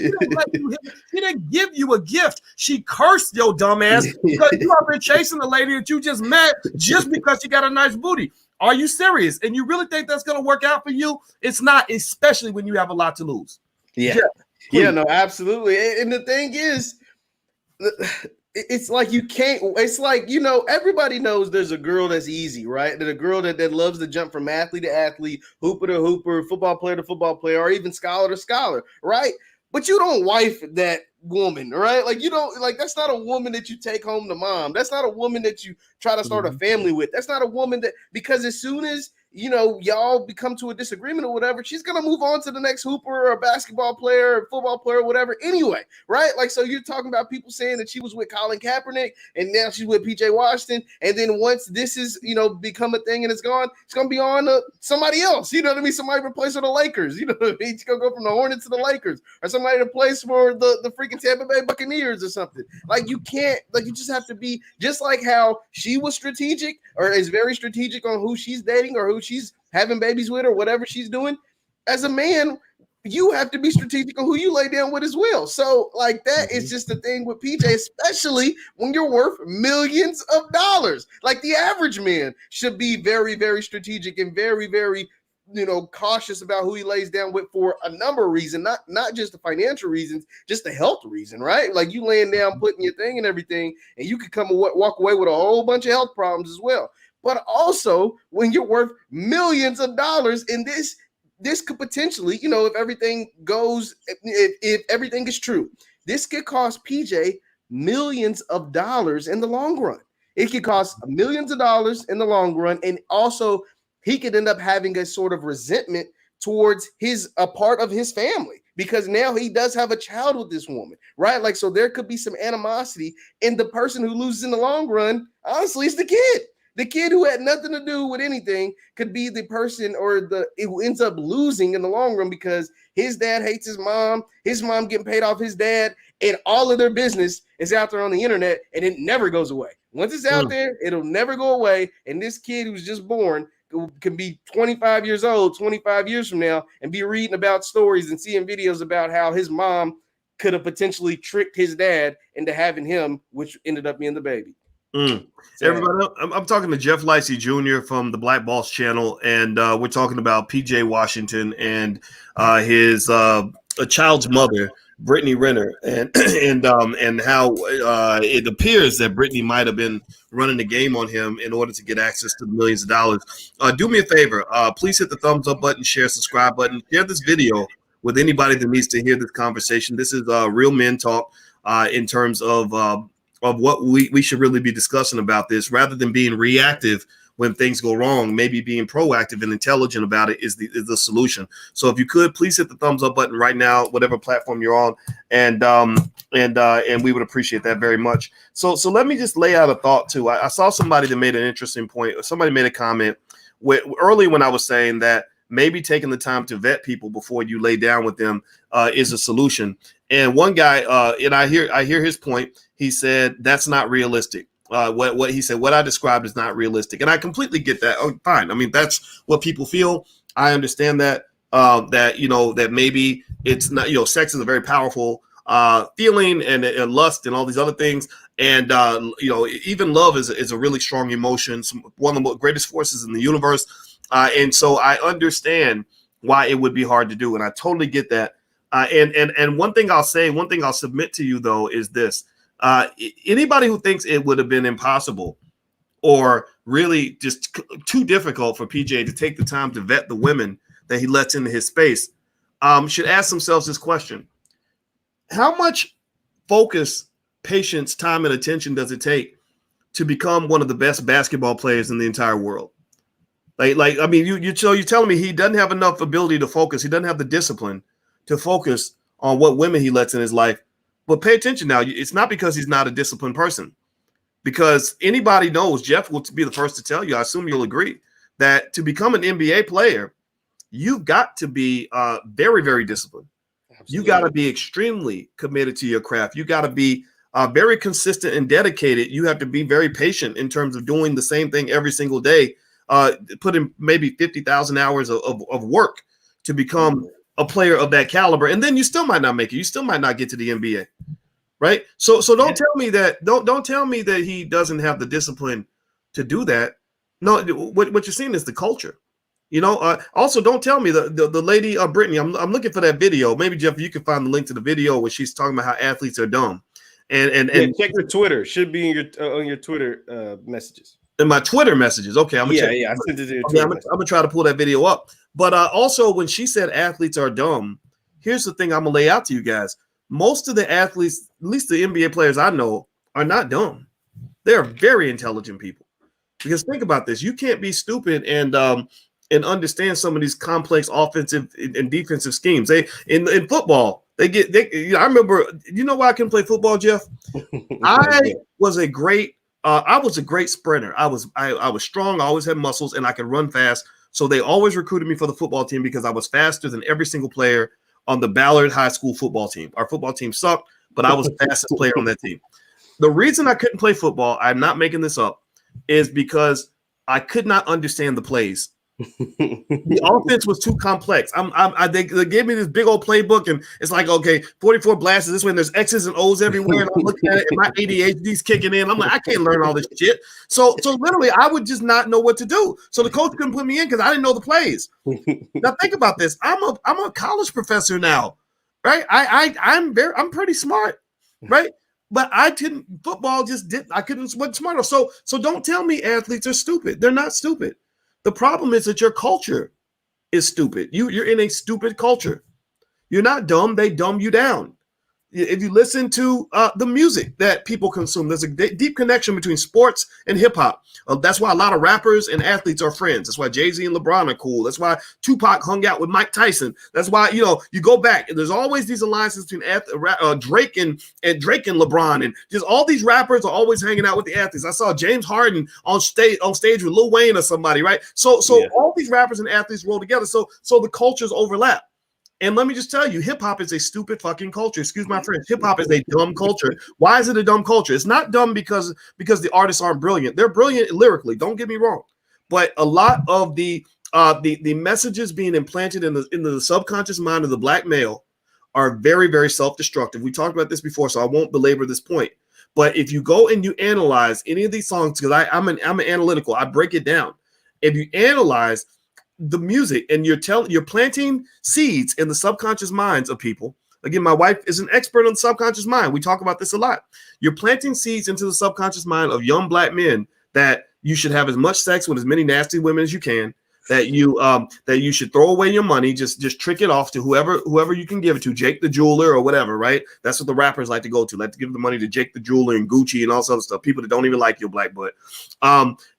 she didn't give you a gift. She cursed your dumb ass because you have been chasing the lady that you just met just because she got a nice booty. Are you serious? And you really think that's going to work out for you? It's not, especially when you have a lot to lose. Yeah, no, absolutely. And the thing is, it's like you can't, it's like, everybody knows there's a girl that's easy, right? There's a girl that loves to jump from athlete to athlete, hooper to hooper, football player to football player, or even scholar to scholar, right? But you don't wife that woman, right? Like, you don't, like, that's not a woman that you take home to mom. That's not a woman that you try to start a family with. That's not a woman because as soon as y'all become to a disagreement or whatever, she's going to move on to the next hooper or basketball player or football player or whatever anyway, right? Like, so you're talking about people saying that she was with Colin Kaepernick and now she's with PJ Washington. And then once this is, become a thing and it's gone, it's going to be on somebody else. You know what I mean? Somebody replace her the Lakers. You know what I mean? It's going to go from the Hornets to the Lakers, or somebody to place for the freaking Tampa Bay Buccaneers or something. Like, you can't, like, you just have to be just like how she was strategic or is very strategic on who she's dating or who she's having babies with or whatever she's doing. As a man, you have to be strategic on who you lay down with as well. So, like, that is just the thing with PJ, especially when you're worth millions of dollars. Like, the average man should be very, very strategic and very, very, cautious about who he lays down with for a number of reasons, not just the financial reasons, just the health reason, right? Like, you laying down, putting your thing and everything, and you could walk away with a whole bunch of health problems as well. But also, when you're worth millions of dollars, and this could potentially, if everything goes, if everything is true, this could cost PJ millions of dollars in the long run. It could cost millions of dollars in the long run, and also he could end up having a sort of resentment towards a part of his family, because now he does have a child with this woman, right? Like, so there could be some animosity, and the person who loses in the long run, honestly, is the kid. The kid who had nothing to do with anything could be the person who ends up losing in the long run, because his dad hates his mom getting paid off his dad, and all of their business is out there on the internet, and it never goes away. Once it's out there, it'll never go away. And this kid who's just born can be 25 years old, 25 years from now, and be reading about stories and seeing videos about how his mom could have potentially tricked his dad into having him, which ended up being the baby. So, everybody, I'm talking to Jeff Lightsy Jr. from the Black Boss channel, and we're talking about PJ Washington and his a child's mother, Brittany Renner, and how it appears that Brittany might have been running the game on him in order to get access to the millions of dollars. Do me a favor, please hit the thumbs up button, share, subscribe button, share this video with anybody that needs to hear this conversation. This is real men talk in terms of what we should really be discussing about this, rather than being reactive when things go wrong. Maybe being proactive and intelligent about it is the solution. So if you could, please hit the thumbs up button right now, whatever platform you're on, and we would appreciate that very much. So let me just lay out a thought too. I saw somebody that made an interesting point. Somebody made a comment early when I was saying that maybe taking the time to vet people before you lay down with them is a solution. And one guy, and I hear his point. He said that's not realistic. What he said, what I described is not realistic, and I completely get that. Oh, fine. I mean, that's what people feel. I understand that. That maybe it's not. Sex is a very powerful feeling, and lust, and all these other things. And even love is a really strong emotion. One of the greatest forces in the universe. And so I understand why it would be hard to do, and I totally get that. And one thing I'll submit to you though is this. Anybody who thinks it would have been impossible or really just too difficult for PJ to take the time to vet the women that he lets into his space should ask themselves this question: how much focus, patience, time, and attention does it take to become one of the best basketball players in the entire world? Like I mean, you're telling me he doesn't have enough ability to focus. He doesn't have the discipline to focus on what women he lets in his life. But pay attention now. It's not because he's not a disciplined person, because anybody knows, Jeff will be the first to tell you, I assume you'll agree, that to become an NBA player, you've got to be very, very disciplined. Absolutely. You got to be extremely committed to your craft. You got to be very consistent and dedicated. You have to be very patient in terms of doing the same thing every single day, put in maybe 50,000 hours of work to become a player of that caliber, and then you still might not make it. You still might not get to the NBA, right? So don't tell me that he doesn't have the discipline to do that. No, what you're seeing is the culture. Also don't tell me the lady Brittany. I'm looking for that video. Maybe Jeff, you can find the link to the video where she's talking about how athletes are dumb. And check your Twitter. Should be in on your Twitter messages. In my Twitter messages. Okay, I'm gonna check. I sent it to you. Okay, I'm gonna try to pull that video up. But also, when she said athletes are dumb, here's the thing I'm gonna lay out to you guys. Most of the athletes, at least the NBA players I know, are not dumb. They're very intelligent people. Because think about this: you can't be stupid and and understand some of these complex offensive and defensive schemes. They in football, I remember, you know why I couldn't play football, Jeff? I was a great sprinter. I was strong, I always had muscles, and I could run fast. So they always recruited me for the football team because I was faster than every single player on the Ballard High School football team. Our football team sucked, but I was the fastest player on that team. The reason I couldn't play football, I'm not making this up, is because I could not understand the plays. The offense was too complex. They gave me this big old playbook, and it's like, okay, 44 blasts this way, and there's X's and O's everywhere, and I'm looking at it, and my ADHD's kicking in. I'm like, I can't learn all this shit. So literally, I would just not know what to do. So the coach couldn't put me in because I didn't know the plays. Now think about this. I'm a college professor now, right? I'm pretty smart, right? But I couldn't. Football just did. I couldn't. Wasn't smart enough. So don't tell me athletes are stupid. They're not stupid. The problem is that your culture is stupid. You're in a stupid culture. You're not dumb. They dumb you down. If you listen to the music that people consume, there's a deep connection between sports and hip hop. That's why a lot of rappers and athletes are friends. That's why Jay-Z and LeBron are cool. That's why Tupac hung out with Mike Tyson. That's wwhy, you go back and there's always these alliances between Drake and LeBron, and just all these rappers are always hanging out with the athletes. I saw James Harden on stage with Lil Wayne or somebody, right? So all these rappers and athletes roll together. So the cultures overlap. And let me just tell you, hip-hop is a stupid fucking culture. Excuse my French. Hip-hop is a dumb culture. Why is it a dumb culture? It's not dumb because the artists aren't brilliant. They're brilliant lyrically. Don't get me wrong. But a lot of the messages being implanted in the subconscious mind of the black male are very, very self-destructive. We talked about this before, so I won't belabor this point. But if you go and you analyze any of these songs, because I'm an analytical, I break it down. If you analyze the music and you're planting seeds in the subconscious minds of people. Again, my wife is an expert on the subconscious mind. We talk about this a lot. You're planting seeds into the subconscious mind of young black men that you should have as much sex with as many nasty women as you can, that you should throw away your money, just trick it off to whoever you can give it to, Jake the jeweler or whatever, right? That's what the rappers like to go to, like to give the money to Jake the jeweler and Gucci and all sorts of stuff. People that don't even like your black butt.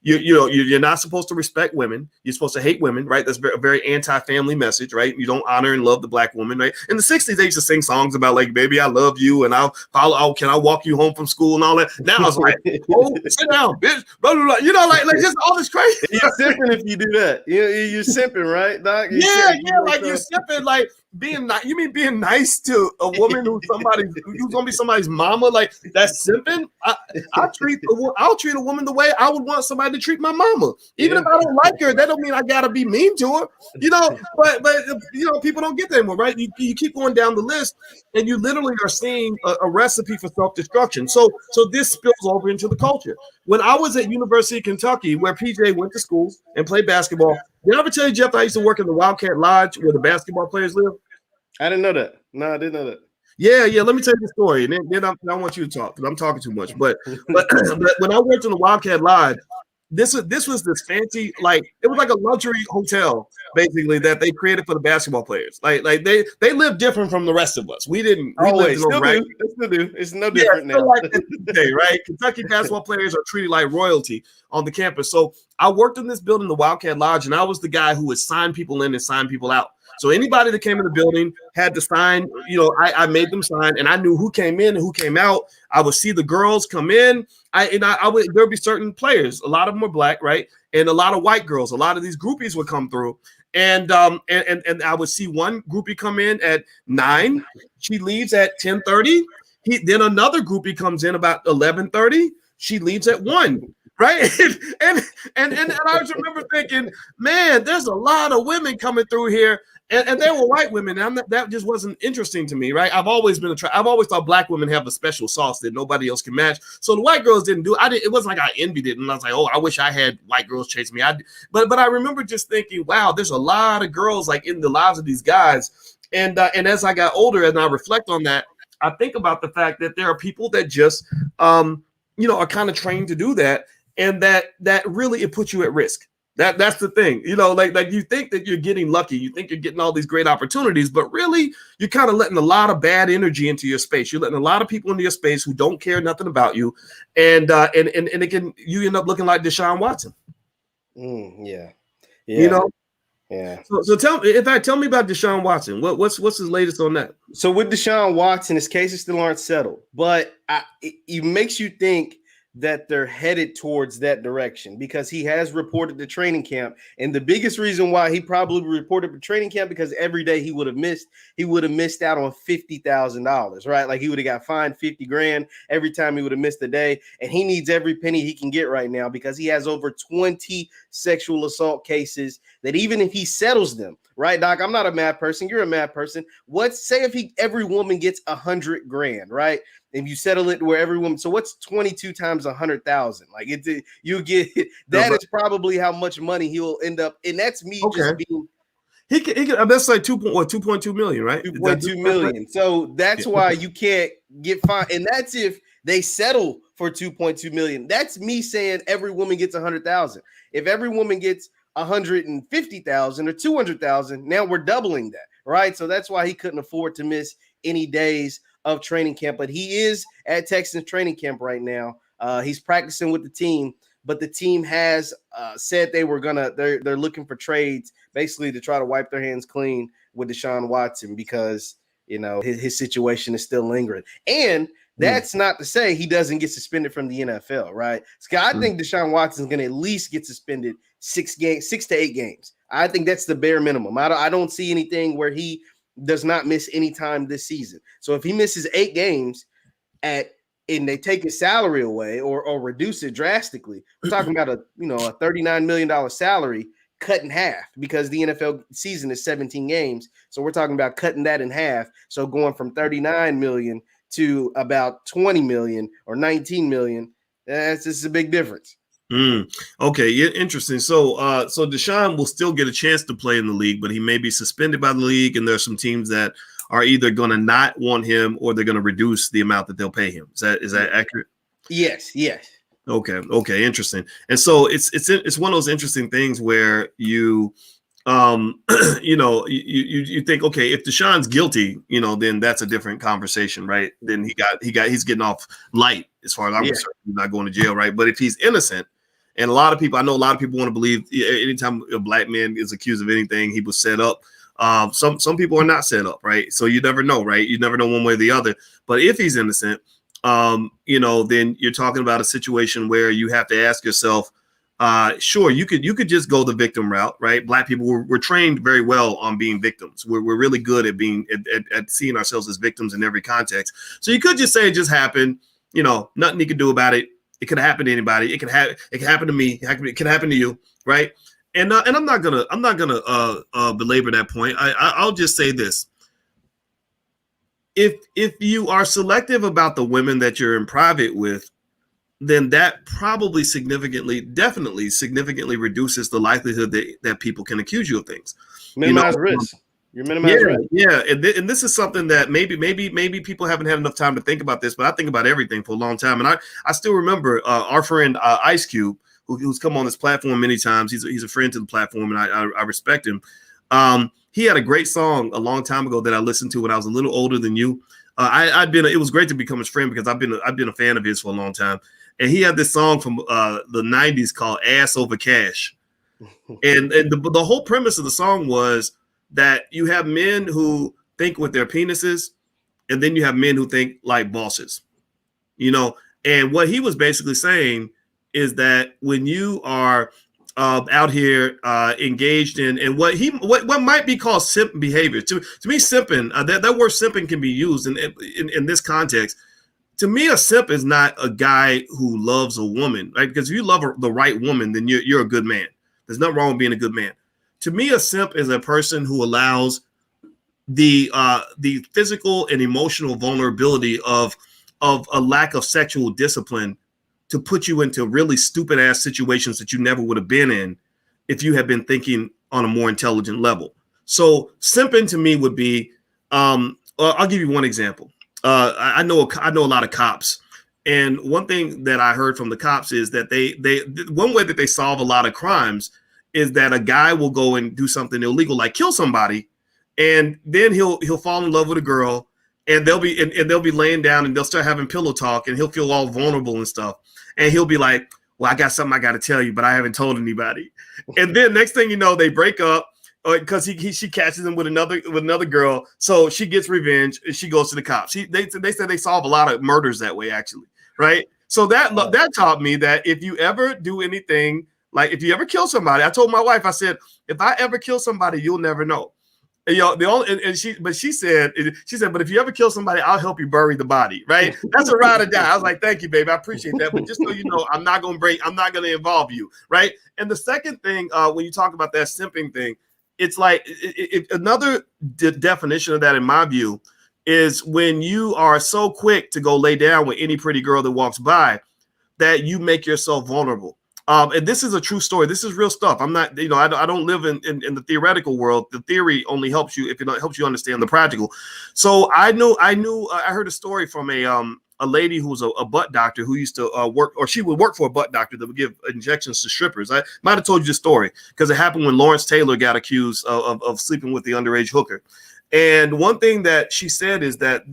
You're not supposed to respect women. You're supposed to hate women, right? That's a very anti-family message, right? You don't honor and love the black woman, right? In the 60s, they used to sing songs about like, baby, I love you, and can I walk you home from school and all that. Now it's like, oh, sit down, bitch, blah, blah, blah. Like just all this crazy. You're simping if you do that. You're simping, right, Doc? Yeah, like you're simping, like being nice. You mean being nice to a woman who's gonna be somebody's mama? Like that's simping. I'll treat a woman the way I would want somebody to treat my mama. Even if I don't like her, that don't mean I gotta be mean to her. But people don't get that anymore, right? You keep going down the list, and you literally are seeing a recipe for self-destruction. So this spills over into the culture. When I was at University of Kentucky, where PJ went to school and played basketball, did I ever tell you, Jeff, I used to work in the Wildcat Lodge where the basketball players live? I didn't know that. No, I didn't know that. Yeah. Let me tell you the story, and then I want you to talk because I'm talking too much. But when I worked in the Wildcat Lodge, this was this fancy, like it was like a luxury hotel basically that they created for the basketball players. Like they live different from the rest of us. We didn't. We always still do. It's no different now. Like today, right? Kentucky basketball players are treated like royalty on the campus. So I worked in this building, the Wildcat Lodge, and I was the guy who would sign people in and sign people out. So anybody that came in the building had to sign, I made them sign, and I knew who came in and who came out. I would see the girls come in. There'd be certain players, a lot of them were black, right? And a lot of white girls, a lot of these groupies would come through. And I would see one groupie come in at 9. She leaves at 10:30. Then another groupie comes in about 11:30. She leaves at 1. Right. And I just remember thinking, man, there's a lot of women coming through here. And they were white women. And that just wasn't interesting to me, right? I've always thought black women have a special sauce that nobody else can match. So the white girls didn't do it. It wasn't like I envied it. And I was like, oh, I wish I had white girls chase me. But I remember just thinking, wow, there's a lot of girls like in the lives of these guys. And as I got older and I reflect on that, I think about the fact that there are people that just, are kind of trained to do that. And that really, it puts you at risk. That's the thing, like you think that you're getting lucky, you think you're getting all these great opportunities, but really you're kind of letting a lot of bad energy into your space. You're letting a lot of people into your space who don't care nothing about you, and you end up looking like Deshaun Watson. Yeah. Yeah. So tell me about Deshaun Watson. What's his latest on that? So with Deshaun Watson, his cases still aren't settled, but it makes you think that they're headed towards that direction because he has reported to training camp. And the biggest reason why he probably reported to training camp, because every day he would have missed out on $50,000, right? Like he would have got fined $50,000 every time he would have missed a day. And he needs every penny he can get right now because he has over 20 sexual assault cases that even if he settles them, right, Doc? I'm not a math person. You're a math person. Say if every woman gets $100,000, right? If you settle it where every woman, so what's 22 times 100,000? Like you get that is probably how much money he'll end up. And that's me just being. He could that's like 2.2 million, right? 2.2 million. So that's why you can't get fined. And that's if they settle for 2.2 million. That's me saying every woman gets 100,000. If every woman gets 150,000 or 200,000, now we're doubling that, right? So that's why he couldn't afford to miss any days of training camp, but he is at Texans training camp right now. He's practicing with the team, but the team has said they're looking for trades basically to try to wipe their hands clean with Deshaun Watson because, you know, his situation is still lingering. And that's not to say he doesn't get suspended from the NFL, right? Scott, I think Deshaun Watson is going to at least get suspended 6 to 8 games. I think that's the bare minimum. I don't see anything where he does not miss any time this season. So if he misses 8 games and they take his salary away or reduce it drastically, we're talking about a $39 million salary cut in half because the NFL season is 17 games. So we're talking about cutting that in half. So going from 39 million to about 20 million or 19 million, that's just a big difference. Okay, interesting. So Deshaun will still get a chance to play in the league, but he may be suspended by the league, and there's some teams that are either going to not want him or they're going to reduce the amount that they'll pay him. Is that accurate? Yes. Okay, interesting. And so it's one of those interesting things where you you think, okay, if Deshaun's guilty, then that's a different conversation, right? Then he's getting off light as far as I'm concerned. He's not going to jail, right? But if he's innocent, and I know a lot of people want to believe anytime a black man is accused of anything, he was set up. Some people are not set up, right? So you never know, right? You never know one way or the other. But if he's innocent, then you're talking about a situation where you have to ask yourself, sure, you could just go the victim route, right? Black people we're trained very well on being victims. We're really good at being at seeing ourselves as victims in every context. So you could just say it just happened. Nothing you can do about it. It could happen to anybody. It could happen to me. It could happen to you, right? And I'm not gonna belabor that point. I'll just say this: if you are selective about the women that you're in private with, then that probably definitely significantly reduces the likelihood that people can accuse you of things. Minimize risk. You're minimizing risk. Yeah, and this is something that maybe people haven't had enough time to think about this, but I think about everything for a long time. And I still remember our friend Ice Cube, who's come on this platform many times. He's a friend to the platform, and I respect him. He had a great song a long time ago that I listened to when I was a little older than you. It was great to become his friend because I've been a fan of his for a long time. And he had this song from the 90s called Ass Over Cash. And the whole premise of the song was that you have men who think with their penises, and then you have men who think like bosses. And what he was basically saying is that when you are out here engaged in what might be called simp behavior, to me, simping, that word simping can be used in this context. To me, a simp is not a guy who loves a woman, right? Because if you love the right woman, then you're a good man. There's nothing wrong with being a good man. To me, a simp is a person who allows the physical and emotional vulnerability of a lack of sexual discipline to put you into really stupid ass situations that you never would have been in if you had been thinking on a more intelligent level. So simping to me would be, I'll give you one example. I know a lot of cops, and one thing that I heard from the cops is that they one way that they solve a lot of crimes is that a guy will go and do something illegal, like kill somebody, and then he'll fall in love with a girl, and they'll be laying down and they'll start having pillow talk, and he'll feel all vulnerable and stuff, and he'll be like, "Well, I got something I got to tell you, but I haven't told anybody." And then next thing you know, they break up. because she catches him with another girl, so she gets revenge and she goes to the cops. They said they solve a lot of murders that way, actually, right? So that taught me that if you ever do anything, like if you ever kill somebody, I told my wife, I said, if I ever kill somebody, you'll never know. And, she said, but if you ever kill somebody, I'll help you bury the body, right? That's a ride or die. I was like, thank you, baby, I appreciate that. But just so you know, I'm not gonna involve you, right? And the second thing, when you talk about that simping thing, it's like another definition of that, in my view, is when you are so quick to go lay down with any pretty girl that walks by that you make yourself vulnerable. And this is a true story. This is real stuff. I'm not, I don't live in the theoretical world. The theory only helps you if it helps you understand the practical. So I heard a story from a lady who was a butt doctor who used to work, or she would work for a butt doctor that would give injections to strippers. I might have told you the story because it happened when Lawrence Taylor got accused of sleeping with the underage hooker. And one thing that she said is that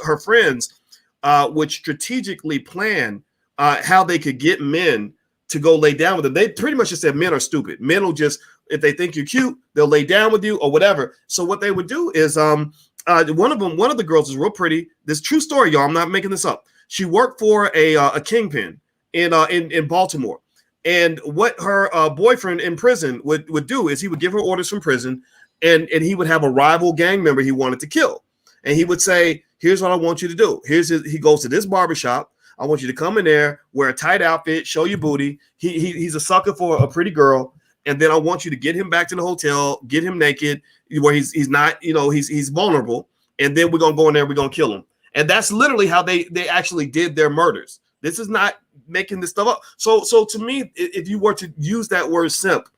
her friends would strategically plan how they could get men to go lay down with them. They pretty much just said men are stupid. Men will just, if they think you're cute, they'll lay down with you or whatever. So what they would do is one of the girls is real pretty. This true story, y'all. I'm not making this up. She worked for a kingpin in Baltimore. And what her boyfriend in prison would do is he would give her orders from prison, and he would have a rival gang member he wanted to kill. And he would say, here's what I want you to do. He goes to this barbershop. I want you to come in there, wear a tight outfit, show your booty. He's a sucker for a pretty girl. And then I want you to get him back to the hotel, get him naked, where he's not, he's vulnerable. And then we're going to go in there, we're going to kill him. And that's literally how they actually did their murders. This is not making this stuff up. So to me, if you were to use that word simp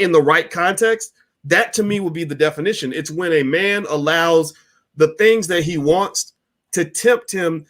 in the right context, that to me would be the definition. It's when a man allows the things that he wants to tempt him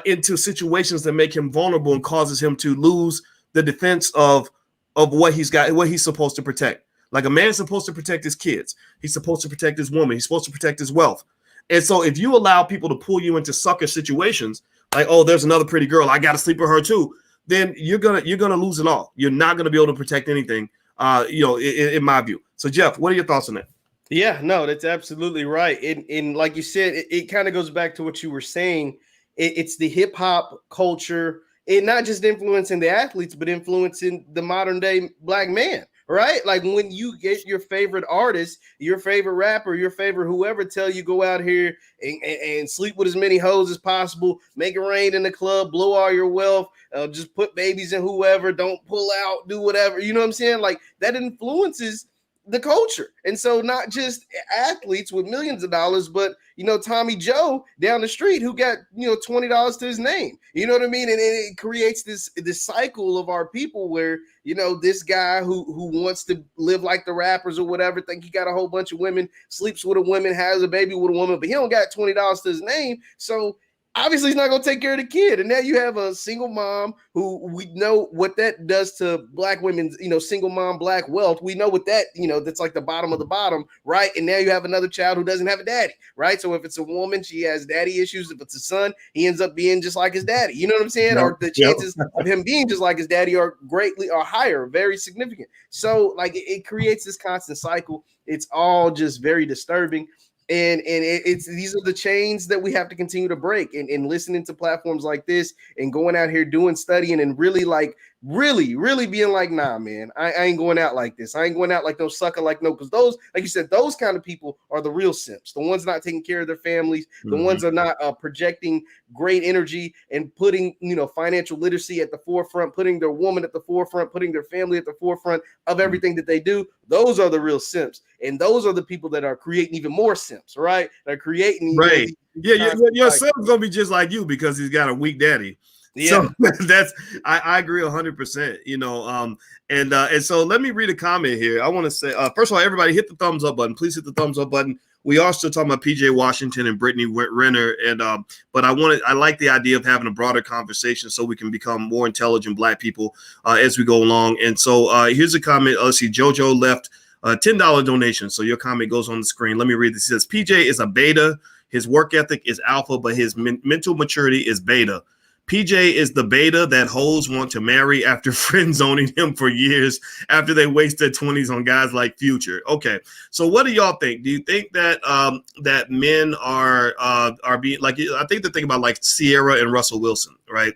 into situations that make him vulnerable and causes him to lose the defense of what he's got, what he's supposed to protect. Like a man's supposed to protect his kids. He's supposed to protect his woman. He's supposed to protect his wealth. And so if you allow people to pull you into sucker situations, like, oh, there's another pretty girl, I got to sleep with her too, then you're gonna lose it all. You're not gonna be able to protect anything, in my view. So Jeff, what are your thoughts on that? Yeah, no, that's absolutely right. And like you said, it kind of goes back to what you were saying. It's the hip hop culture, it not just influencing the athletes, but influencing the modern day black man, right? Like when you get your favorite artist, your favorite rapper, your favorite whoever tell you go out here and sleep with as many hoes as possible, make it rain in the club, blow all your wealth, just put babies in whoever, don't pull out, do whatever. You know what I'm saying? Like that influences the culture. And so not just athletes with millions of dollars, but Tommy Joe down the street who got $20 to his name. You know what I mean? And it creates this cycle of our people where this guy who wants to live like the rappers or whatever, think he got a whole bunch of women, sleeps with a woman, has a baby with a woman, but he don't got $20 to his name. So obviously he's not going to take care of the kid. And now you have a single mom who we know what that does to black women's, single mom, black wealth. We know what that, that's like the bottom of the bottom, right? And now you have another child who doesn't have a daddy, right? So if it's a woman, she has daddy issues. If it's a son, he ends up being just like his daddy. You know what I'm saying? Yep. Or the chances of him being just like his daddy are higher, very significant. So like it creates this constant cycle. It's all just very disturbing. And it's these are the chains that we have to continue to break, and listening to platforms like this and going out here doing studying and really being like, nah, man, I ain't going out like this. I ain't going out like no sucker, like no, because those, like you said, those kind of people are the real simps, the ones not taking care of their families, the ones are not projecting great energy and putting, financial literacy at the forefront, putting their woman at the forefront, putting their family at the forefront of everything that they do. Those are the real simps. And those are the people that are creating even more simps, right? They're creating. Right. Your son's going to be just like you because he's got a weak daddy. Yeah. So I agree 100%, and so let me read a comment here. I want to say, first of all, everybody hit the thumbs up button. Please hit the thumbs up button. We are still talking about PJ Washington and Brittany Renner. And, but I like the idea of having a broader conversation so we can become more intelligent black people as we go along. And so here's a comment. Let's see. JoJo left a $10 donation. So your comment goes on the screen. Let me read this. It says, PJ is a beta. His work ethic is alpha, but his mental maturity is beta. PJ is the beta that hoes want to marry after friend zoning him for years after they waste their 20s on guys like Future. Okay, so what do y'all think? Do you think that that men are being like? I think the thing about like Sierra and Russell Wilson, right?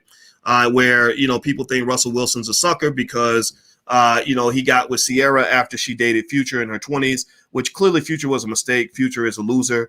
Where people think Russell Wilson's a sucker because he got with Sierra after she dated Future in her 20s, which clearly Future was a mistake. Future is a loser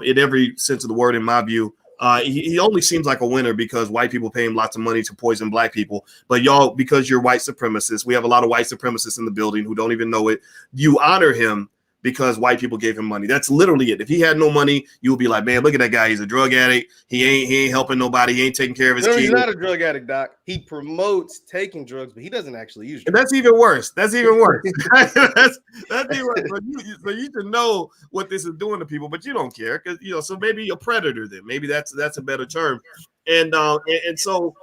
in every sense of the word, in my view. He only seems like a winner because white people pay him lots of money to poison black people. But y'all, because you're white supremacists, we have a lot of white supremacists in the building who don't even know it. You honor him because white people gave him money. That's literally it. If he had no money, you would be like, man, look at that guy. He's a drug addict. He ain't helping nobody. He ain't taking care of his kids. He's not a drug addict, Doc. He promotes taking drugs, but he doesn't actually use drugs. And that's even worse. That's even worse. that's even worse. So you should know what this is doing to people, but you don't care because so maybe a predator then. Maybe that's a better term. And so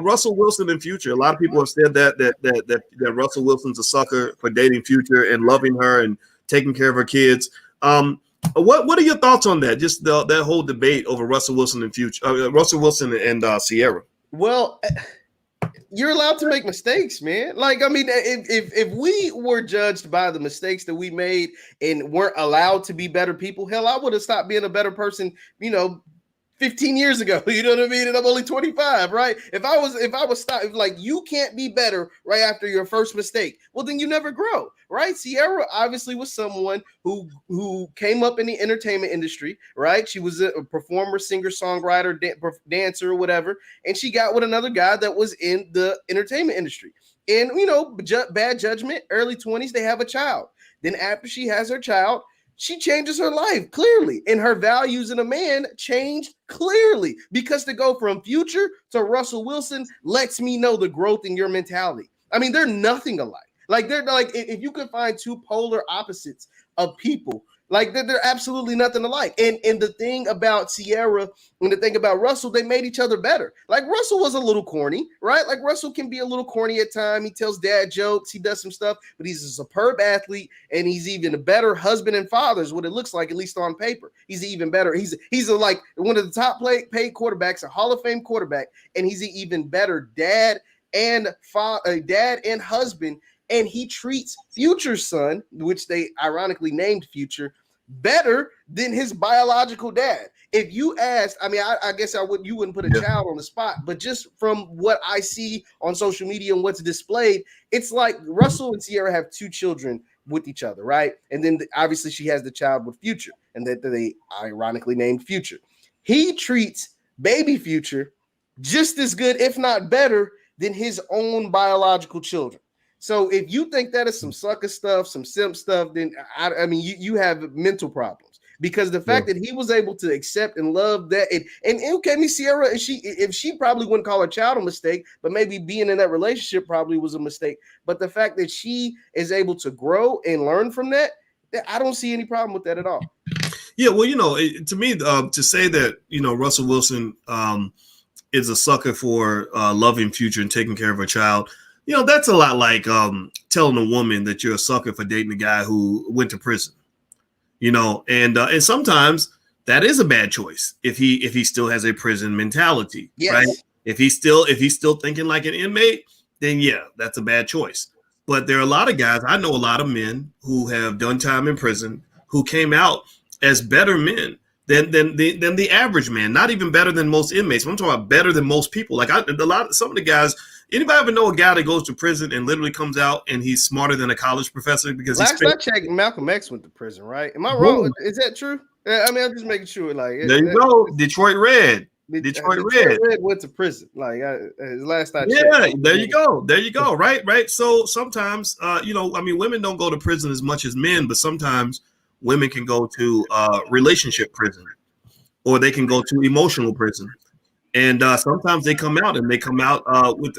Russell Wilson and Future. A lot of people have said that Russell Wilson's a sucker for dating Future and loving her and taking care of her kids. What are your thoughts on that? Just that whole debate over Russell Wilson and Future, Russell Wilson and Sierra. Well, you're allowed to make mistakes, man. Like, I mean, if we were judged by the mistakes that we made and weren't allowed to be better people, hell, I would have stopped being a better person, 15 years ago, you know what I mean? And I'm only 25, right? If I was stopped, like, you can't be better right after your first mistake, well, then you never grow, right? Sierra obviously was someone who came up in the entertainment industry, right? She was a performer, singer, songwriter, dancer, or whatever, and she got with another guy that was in the entertainment industry. And, bad judgment, early 20s, they have a child. Then after she has her child, she changes her life clearly, and her values in a man changed clearly, because to go from Future to Russell Wilson lets me know the growth in your mentality. I mean, they're nothing alike. Like, they're like, if you could find two polar opposites of people, like they're absolutely nothing alike. And the thing about Sierra and the thing about Russell, they made each other better. Like, Russell was a little corny, right? Like, Russell can be a little corny at times. He tells dad jokes, he does some stuff, but he's a superb athlete, and he's even a better husband and father is what it looks like, at least on paper. He's even better. He's like one of the top paid quarterbacks, a Hall of Fame quarterback, and he's an even better dad and husband. And he treats Future's son, which they ironically named Future, better than his biological dad. If you asked, I mean, I guess you wouldn't put a child on the spot, but just from what I see on social media and what's displayed, it's like Russell and Sierra have two children with each other, right? And then obviously she has the child with Future, and that they ironically named Future. He treats baby Future just as good, if not better, than his own biological children. So if you think that is some sucker stuff, some simp stuff, then I mean, you have mental problems, because the fact that he was able to accept and love that, and okay, me Sierra, if she probably wouldn't call her child a mistake, but maybe being in that relationship probably was a mistake. But the fact that she is able to grow and learn from that, I don't see any problem with that at all. Yeah, well, to me, to say that Russell Wilson is a sucker for loving Future and taking care of her child. That's a lot like telling a woman that you're a sucker for dating a guy who went to prison. And sometimes that is a bad choice if he still has a prison mentality, right? If he's still thinking like an inmate, then yeah, that's a bad choice. But there are a lot of guys, I know a lot of men who have done time in prison who came out as better men than the average man, not even better than most inmates. I'm talking about better than most people. Like some of the guys. Anybody ever know a guy that goes to prison and literally comes out and he's smarter than a college professor? Because last I checked, Malcolm X went to prison, right? Am I wrong? Is that true? I mean, I'm just making sure. Like, there you go, Detroit Red. Detroit Red went to prison. Like, last I checked. Yeah, there you go. Right. So sometimes, women don't go to prison as much as men, but sometimes women can go to relationship prison, or they can go to emotional prison. And sometimes they come out with,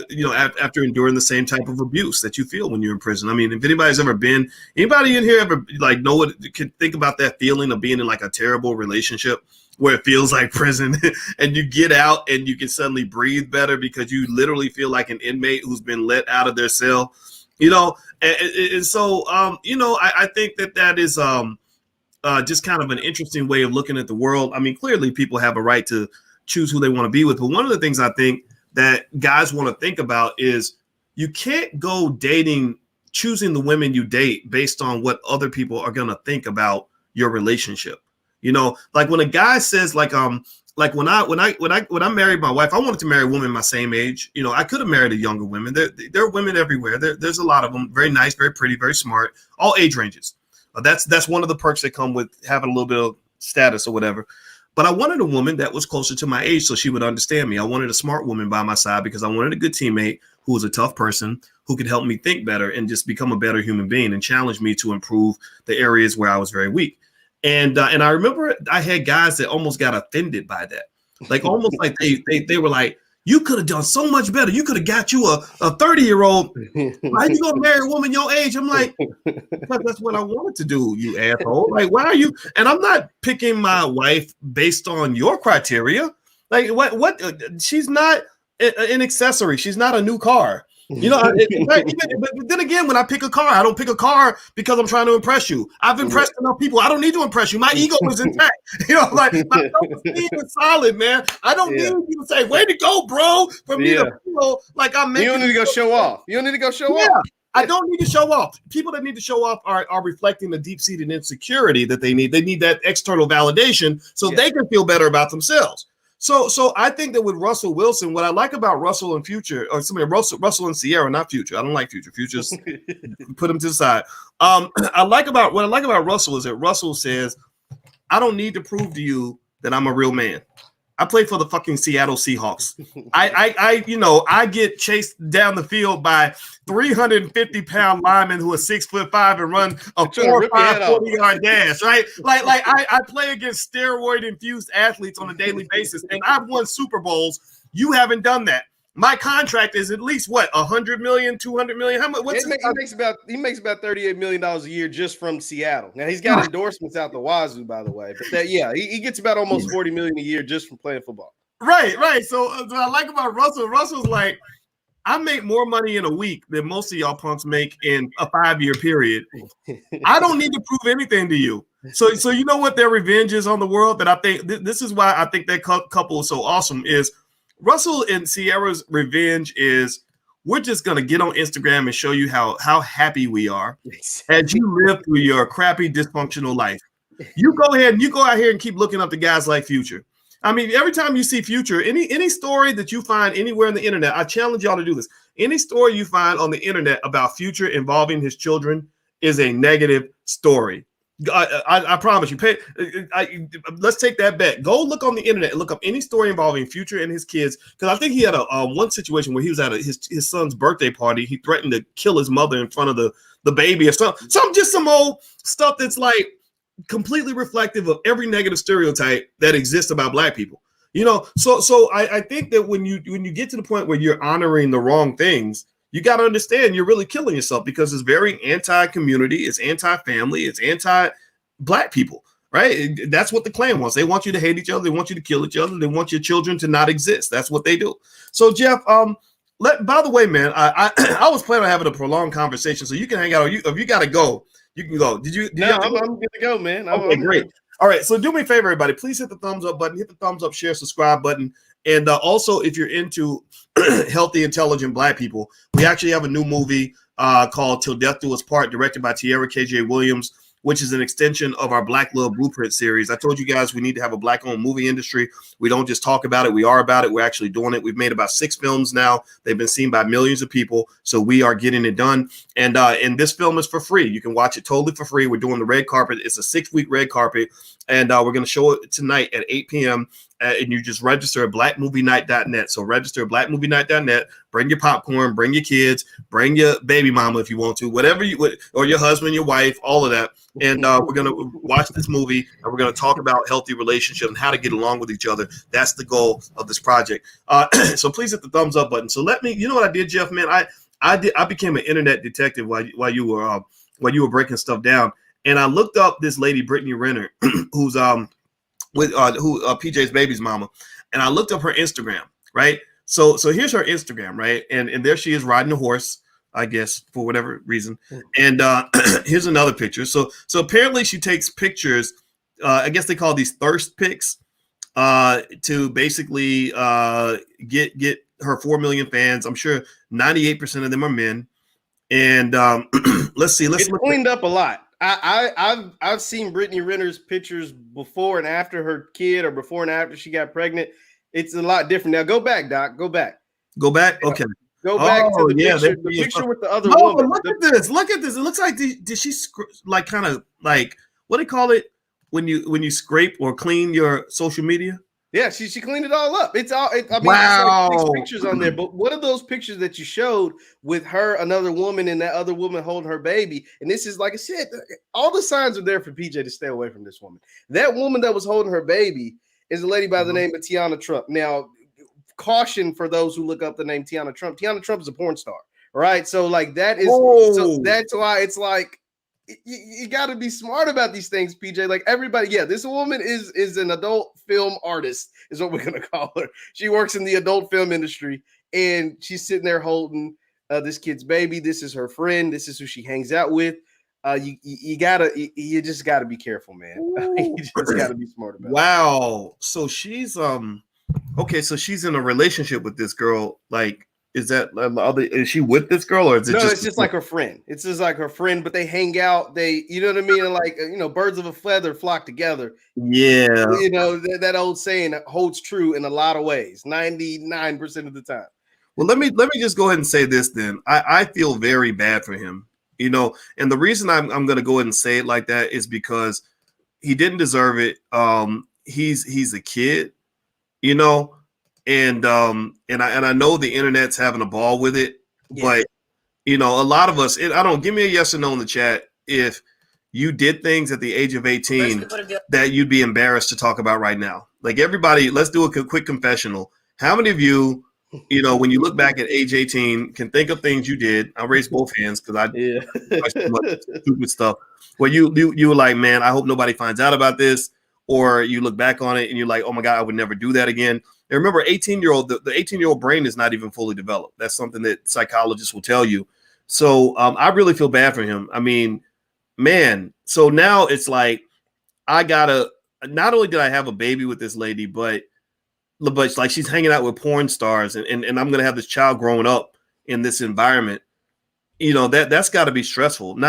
after enduring the same type of abuse that you feel when you're in prison. I mean, if anybody's ever been, anybody in here ever know what can think about that feeling of being in like a terrible relationship where it feels like prison and you get out and you can suddenly breathe better because you literally feel like an inmate who's been let out of their cell, and so, I think that is just kind of an interesting way of looking at the world. I mean, clearly people have a right to choose who they want to be with. But one of the things I think that guys want to think about is you can't go choosing the women you date based on what other people are going to think about your relationship. You know, like when a guy says like when I married my wife, I wanted to marry a woman my same age. You know, I could have married a younger woman. There are women everywhere. There's a lot of them. Very nice, very pretty, very smart, all age ranges. That's one of the perks that come with having a little bit of status or whatever. But I wanted a woman that was closer to my age so she would understand me. I wanted a smart woman by my side because I wanted a good teammate who was a tough person who could help me think better and just become a better human being and challenge me to improve the areas where I was very weak. And I remember I had guys that almost got offended by that. Like almost like they were like, you could have done so much better. You could have got you a 30-year-old. Why you gonna marry a woman your age? I'm like, that's what I wanted to do, you asshole. Like, why are you? And I'm not picking my wife based on your criteria. Like, what? She's not an accessory. She's not a new car. You know, but then again, when I pick a car, I don't pick a car because I'm trying to impress you. I've impressed enough people. I don't need to impress you. My ego is intact. You know, like my self-esteem is solid, man. I don't need you to say, "Way to go, bro," for me to feel like I'm making. You don't need to go show off. You don't need to go show off. I don't need to show off. People that need to show off are reflecting the deep-seated insecurity that they need. They need that external validation so they can feel better about themselves. So I think that with Russell Wilson, what I like about Russell and Future, or somebody Russell and Sierra, not Future. I don't like Future. Future's put him to the side. What I like about Russell is that Russell says, I don't need to prove to you that I'm a real man. I play for the fucking Seattle Seahawks. I get chased down the field by 350-pound linemen who are 6'5" and run a 40-yard dash, right? Like I play against steroid-infused athletes on a daily basis, and I've won Super Bowls. You haven't done that. My contract is at least what, 100 million, 200 million? How much? He makes about $38 million a year just from Seattle. Now he's got endorsements out the wazoo, by the way. But he gets about almost 40 million a year just from playing football. Right. So what I like about Russell's like, I make more money in a week than most of y'all punks make in a 5-year period. I don't need to prove anything to you. So you know what their revenge is on the world? That I think this is why I think that couple is so awesome is. Russell and Sierra's revenge is we're just going to get on Instagram and show you how happy we are as you live through your crappy, dysfunctional life. You go out here and keep looking up the guys like Future. I mean, every time you see Future, any story that you find anywhere on the internet, I challenge y'all to do this. Any story you find on the internet about Future involving his children is a negative story. I promise you. Let's take that bet. Go look on the internet and look up any story involving Future and his kids. Because I think he had one situation where he was at his son's birthday party. He threatened to kill his mother in front of the baby or something. Some old stuff that's like completely reflective of every negative stereotype that exists about Black people. You know, so I think that when you get to the point where you're honoring the wrong things, you got to understand you're really killing yourself because it's very anti-community, it's anti-family, it's anti-Black people, right? That's what the Klan wants. They want you to hate each other. They want you to kill each other. They want your children to not exist. That's what they do. So, Jeff, by the way, man, I was planning on having a prolonged conversation, so you can hang out. If you got to go, you can go. I'm good to go, man. Okay, great. All right, so do me a favor, everybody. Please hit the thumbs up button, hit the thumbs up, share, subscribe button. And also, if you're into healthy, intelligent Black people, we actually have a new movie called Till Death Do Us Part, directed by Tierra K.J. Williams, which is an extension of our Black Love Blueprint series. I told you guys we need to have a Black-owned movie industry. We don't just talk about it. We are about it. We're actually doing it. We've made about 6 films now. They've been seen by millions of people. So we are getting it done. And this film is for free. You can watch it totally for free. We're doing the red carpet. It's a 6-week red carpet. And we're going to show it tonight at 8 p.m. And you just register at blackmovienight.net. So register at blackmovienight.net. Bring your popcorn, bring your kids, bring your baby mama if you want to, whatever or your husband, your wife, all of that. And we're going to watch this movie and we're going to talk about healthy relationships and how to get along with each other. That's the goal of this project. So please hit the thumbs up button. So you know what I did, Jeff, man? I became an internet detective while you were breaking stuff down. And I looked up this lady, Brittany Renner, who's PJ's baby's mama. And I looked up her Instagram, right? So here's her Instagram, right? And there she is riding a horse, I guess, for whatever reason. And here's another picture. So apparently she takes pictures. I guess they call these thirst pics. to basically get her 4 million fans. I'm sure 98% of them are men. And let's see. It's cleaned up a lot. I've seen Brittany Renner's pictures before and after her kid, or before and after she got pregnant. It's a lot different now. Go back, Doc. Go back. Okay. Go back to the picture with the other woman. Look at this. Look at this. It looks like did she like kind of like what do they call it when you scrape or clean your social media? Yeah, she cleaned it all up. It's all. Wow. It's like 6 pictures on there. But what are those pictures that you showed with her, another woman, and that other woman holding her baby? And this is, like I said, all the signs are there for PJ to stay away from this woman. That woman that was holding her baby is a lady by the name of Tiana Trump. Now, caution for those who look up the name Tiana Trump. Tiana Trump is a porn star, right? So like that is. So that's why it's like. You got to be smart about these things, PJ. Like everybody, yeah, this woman is an adult film artist, is what we're gonna call her. She works in the adult film industry, and she's sitting there holding this kid's baby. This is her friend. This is who she hangs out with. You just gotta be careful, man. You just gotta be smart about it. Wow. So she's okay. So she's in a relationship with this girl, like. Is she with this girl, or is it it's just like her friend? It's just like her friend, but they hang out. You know what I mean? And like, birds of a feather flock together. Yeah. That old saying holds true in a lot of ways, 99% of the time. Well, let me just go ahead and say this then. I feel very bad for him, and the reason I'm going to go ahead and say it like that is because he didn't deserve it. He's a kid, And I know the internet's having a ball with it, but a lot of us. Give me a yes or no in the chat if you did things at the age of 18 that you'd be embarrassed to talk about right now. Like everybody, let's do a quick confessional. How many of you, when you look back at age 18, can think of things you did? I'll raise both hands because I stupid stuff. Where you were like, man, I hope nobody finds out about this, or you look back on it and you're like, oh my God, I would never do that again. And remember, the 18-year-old brain is not even fully developed. That's something that psychologists will tell you. So I really feel bad for him. I mean, man. So now it's like not only did I have a baby with this lady, but it's like she's hanging out with porn stars, and I'm gonna have this child growing up in this environment. That's got to be stressful.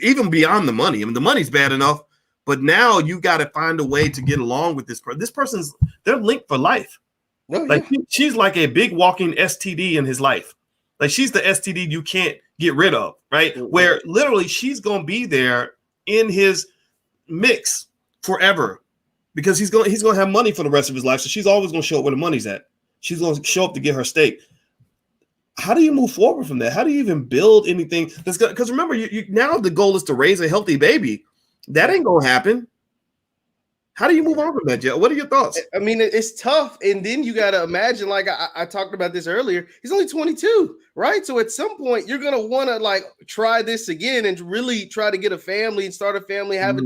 Even beyond the money. I mean, the money's bad enough. But now you got to find a way to get along with this person. This person's they're linked for life. Oh, yeah. Like she's like a big walking STD in his life. Like she's the STD you can't get rid of, right? Mm-hmm. Where literally she's gonna be there in his mix forever because he's gonna have money for the rest of his life. So she's always gonna show up where the money's at. She's gonna show up to get her steak. How do you move forward from that? How do you even build anything that's good? Because remember, you now the goal is to raise a healthy baby. That ain't gonna happen. How do you move on from that, Joe? What are your thoughts? I mean, it's tough. And then you got to imagine, like I talked about this earlier, he's only 22, right? So at some point, you're going to want to like try this again and really try to get a family and start a family, have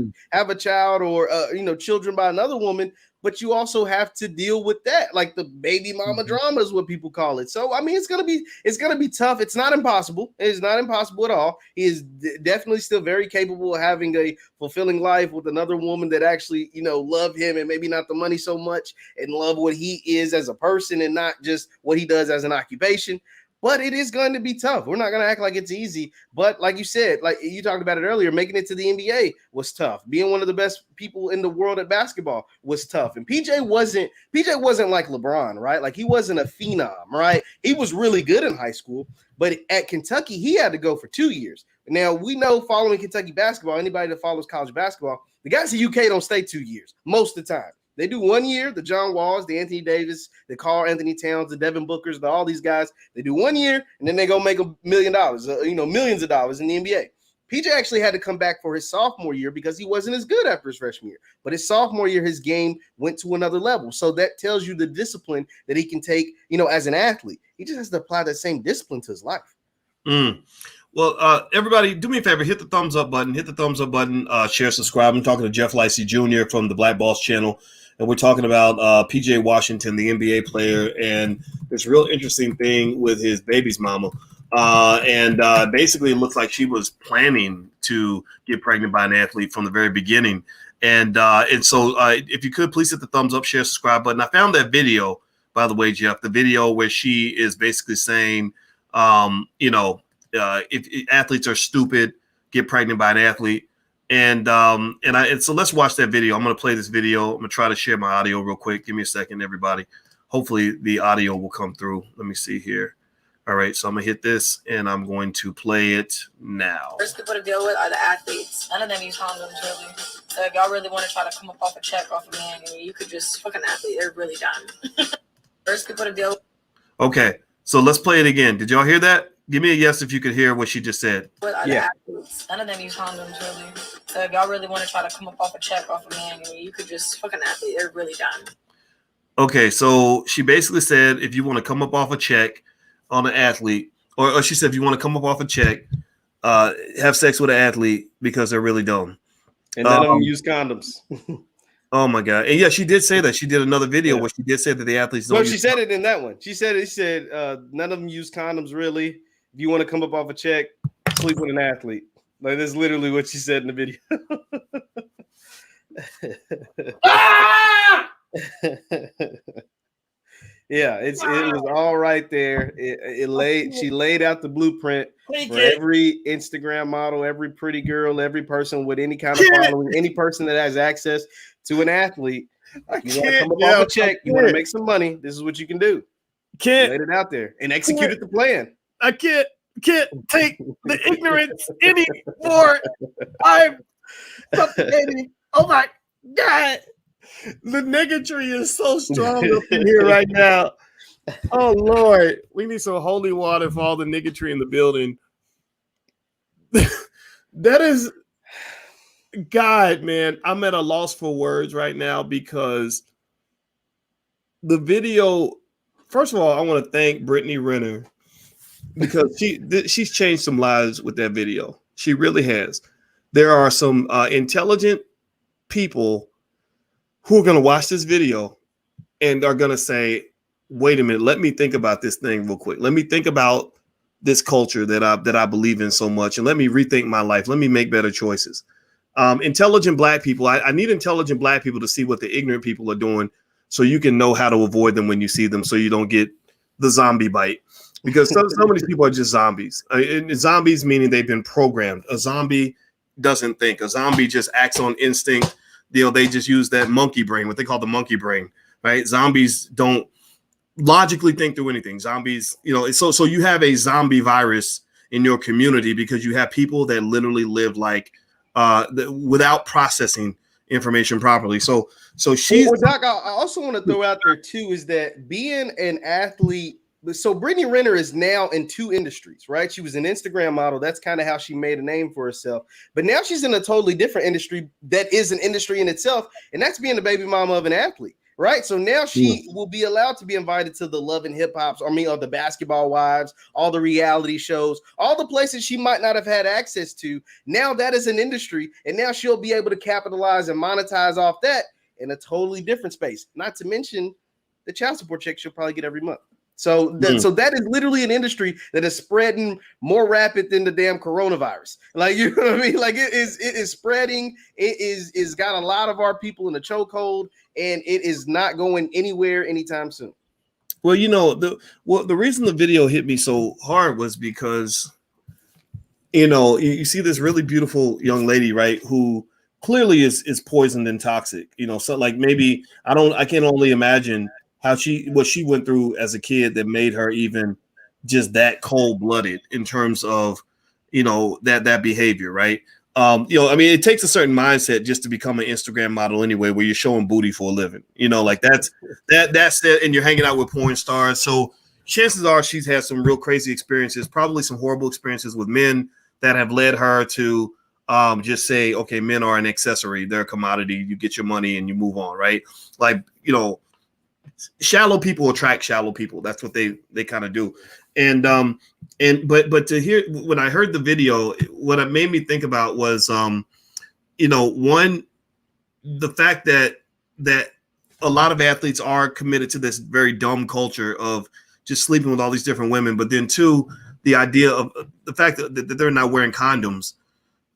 a child or, children by another woman. But you also have to deal with that, like the baby mama drama is what people call it. So, I mean, it's gonna be tough. It's not impossible. It's not impossible at all. He is definitely still very capable of having a fulfilling life with another woman that actually, love him and maybe not the money so much and love what he is as a person and not just what he does as an occupation. But it is going to be tough. We're not going to act like it's easy. But like you said, like you talked about it earlier, making it to the NBA was tough. Being one of the best people in the world at basketball was tough. And PJ wasn't like LeBron, right? Like he wasn't a phenom, right? He was really good in high school. But at Kentucky, he had to go for 2 years. Now, we know following Kentucky basketball, anybody that follows college basketball, the guys at UK don't stay 2 years most of the time. They do 1 year, the John Walls, the Anthony Davis, the Karl Anthony Towns, the Devin Bookers, all these guys. They do 1 year, and then they go make $1 million, millions of dollars in the NBA. PJ actually had to come back for his sophomore year because he wasn't as good after his freshman year. But his sophomore year, his game went to another level. So that tells you the discipline that he can take, as an athlete. He just has to apply that same discipline to his life. Well, everybody, do me a favor, hit the thumbs up button, share, subscribe. I'm talking to Jeff Lightsy Jr. from the Black Boss channel. And we're talking about PJ Washington, the NBA player, and this real interesting thing with his baby's mama. Basically, it looks like she was planning to get pregnant by an athlete from the very beginning. And so if you could please hit the thumbs up, share, subscribe button. I found that video, by the way, Jeff, the video where she is basically saying, if athletes are stupid, get pregnant by an athlete. And so let's watch that video. I'm going to play this video. I'm going to try to share my audio real quick. Give me a second, everybody. Hopefully the audio will come through. Let me see here. All right, so I'm going to hit this, and I'm going to play it now. First people to deal with are the athletes. None of them use condoms, really. So if y'all really want to try to come up off a check off a man, you could just fuck an athlete. They're really done. First people to deal with. Okay, so let's play it again. Did y'all hear that? Give me a yes if you could hear what she just said. What are the athletes? None of them use condoms, really. So if y'all really want to try to come up off a check off a man, you could just fuck an athlete. They're really done. Okay, so she basically said if you want to come up off a check on an athlete, or she said if you want to come up off a check, have sex with an athlete because they're really dumb. And none of them use condoms. Oh my God. And yeah, she did say that. She did another video where she did say that the athletes don't. No, she said it in that one. She said none of them use condoms really. If you want to come up off a check, sleep with an athlete. Like that's literally what she said in the video. Yeah, it was all right there. She laid out the blueprint for every Instagram model, every pretty girl, every person with any kind of following, any person that has access to an athlete. You want to come up off a check, you want to make some money. This is what you can do. Laid it out there and executed the plan. I can't take the ignorance anymore. I'm suffocating. Oh my God. The niggatry is so strong up in here right now. Oh Lord, we need some holy water for all the niggatry in the building. That is, God, man, I'm at a loss for words right now because the video. First of all, I want to thank Brittany Renner because she's changed some lives with that video. She really has. There are some intelligent people who are going to watch this video and are going to say, wait a minute, let me think about this thing real quick. Let me think about this culture that I believe in so much, and let me rethink my life. Let me make better choices. Intelligent Black people, I need intelligent Black people to see what the ignorant people are doing so you can know how to avoid them when you see them so you don't get the zombie bite. Because some of these people are just zombies. And zombies meaning they've been programmed. A zombie doesn't think. A zombie just acts on instinct. They just use that monkey brain, what they call the monkey brain, right? Zombies don't logically think through anything. Zombies, so you have a zombie virus in your community because you have people that literally live like without processing information properly. So she's. Well, Doc, I also want to throw out there too is that being an athlete. So Brittany Renner is now in two industries, right? She was an Instagram model. That's kind of how she made a name for herself. But now she's in a totally different industry that is an industry in itself, and that's being the baby mama of an athlete, right? So now she will be allowed to be invited to the Love and Hip Hops, or the Basketball Wives, all the reality shows, all the places she might not have had access to. Now that is an industry, and now she'll be able to capitalize and monetize off that in a totally different space. Not to mention the child support check she'll probably get every month. So that is literally an industry that is spreading more rapid than the damn coronavirus. Like, you know what I mean? Like it is spreading. It's got a lot of our people in the chokehold, and it is not going anywhere anytime soon. Well, the reason the video hit me so hard was because, you see this really beautiful young lady, right, who clearly is poisoned and toxic. So like maybe I can only imagine what she went through as a kid that made her even just that cold-blooded in terms of, that behavior, right? It takes a certain mindset just to become an Instagram model anyway, where you're showing booty for a living, like that's it. And you're hanging out with porn stars. So chances are she's had some real crazy experiences, probably some horrible experiences with men that have led her to just say, okay, men are an accessory. They're a commodity. You get your money and you move on, right? Like, shallow people attract shallow people. That's what they kind of do. But to hear, when I heard the video, what it made me think about was, one, the fact that a lot of athletes are committed to this very dumb culture of just sleeping with all these different women. But then two, the idea of the fact that they're not wearing condoms,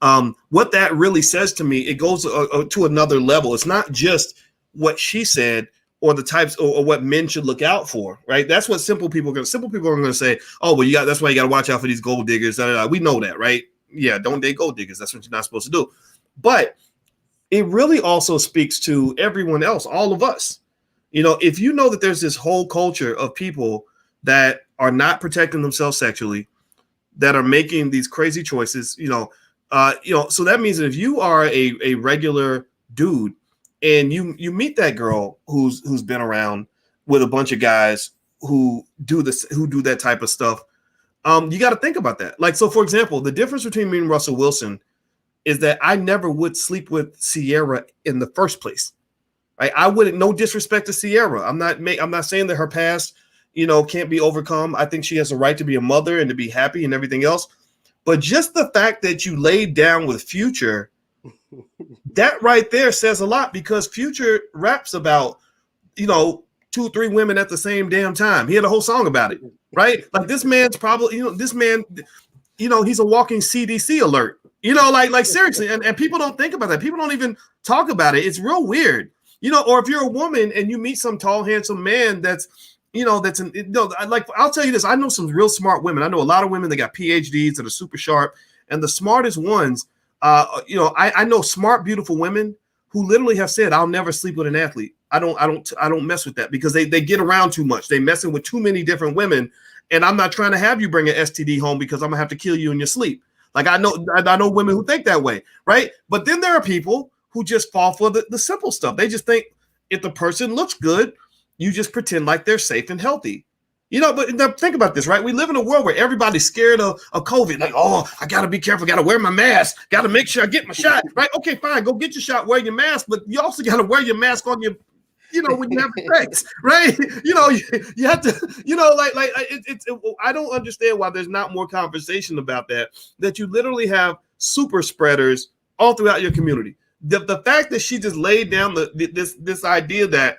what that really says to me, it goes to another level. It's not just what she said or the types or what men should look out for, right? That's what simple people are going to say, oh, well, that's why you got to watch out for these gold diggers. We know that, right? Yeah, don't date gold diggers. That's what you're not supposed to do. But it really also speaks to everyone else, all of us. If you know that there's this whole culture of people that are not protecting themselves sexually, that are making these crazy choices, so that means that if you are a regular dude and you meet that girl who's been around with a bunch of guys who do that type of stuff, you got to think about that. Like, so for example, the difference between me and Russell Wilson is that I never would sleep with Sierra in the first place. Right? I wouldn't. No disrespect to Sierra. I'm not saying that her past, can't be overcome. I think she has a right to be a mother and to be happy and everything else. But just the fact that you laid down with Future, that right there says a lot, because Future raps about, 2-3 women at the same damn time. He had a whole song about it, right? Like, this man's probably, he's a walking CDC alert, like seriously. And people don't think about that. People don't even talk about it. It's real weird, or if you're a woman and you meet some tall, handsome man that's, I'll tell you this. I know some real smart women. I know a lot of women that got PhDs that are super sharp, and the smartest ones, I know smart, beautiful women who literally have said, I'll never sleep with an athlete. I don't mess with that, because they get around too much. They messing with too many different women, and I'm not trying to have you bring an STD home because I'm gonna have to kill you in your sleep. Like, I know women who think that way, right? But then there are people who just fall for the simple stuff. They just think if the person looks good, you just pretend like they're safe and healthy. But think about this, right? We live in a world where everybody's scared of COVID. Like, oh, I got to be careful. Got to wear my mask. Got to make sure I get my shot, right? Okay, fine. Go get your shot. Wear your mask. But you also got to wear your mask on your, when you have sex, right? You have to, I don't understand why there's not more conversation about that you literally have super spreaders all throughout your community. The fact that she just laid down this idea that,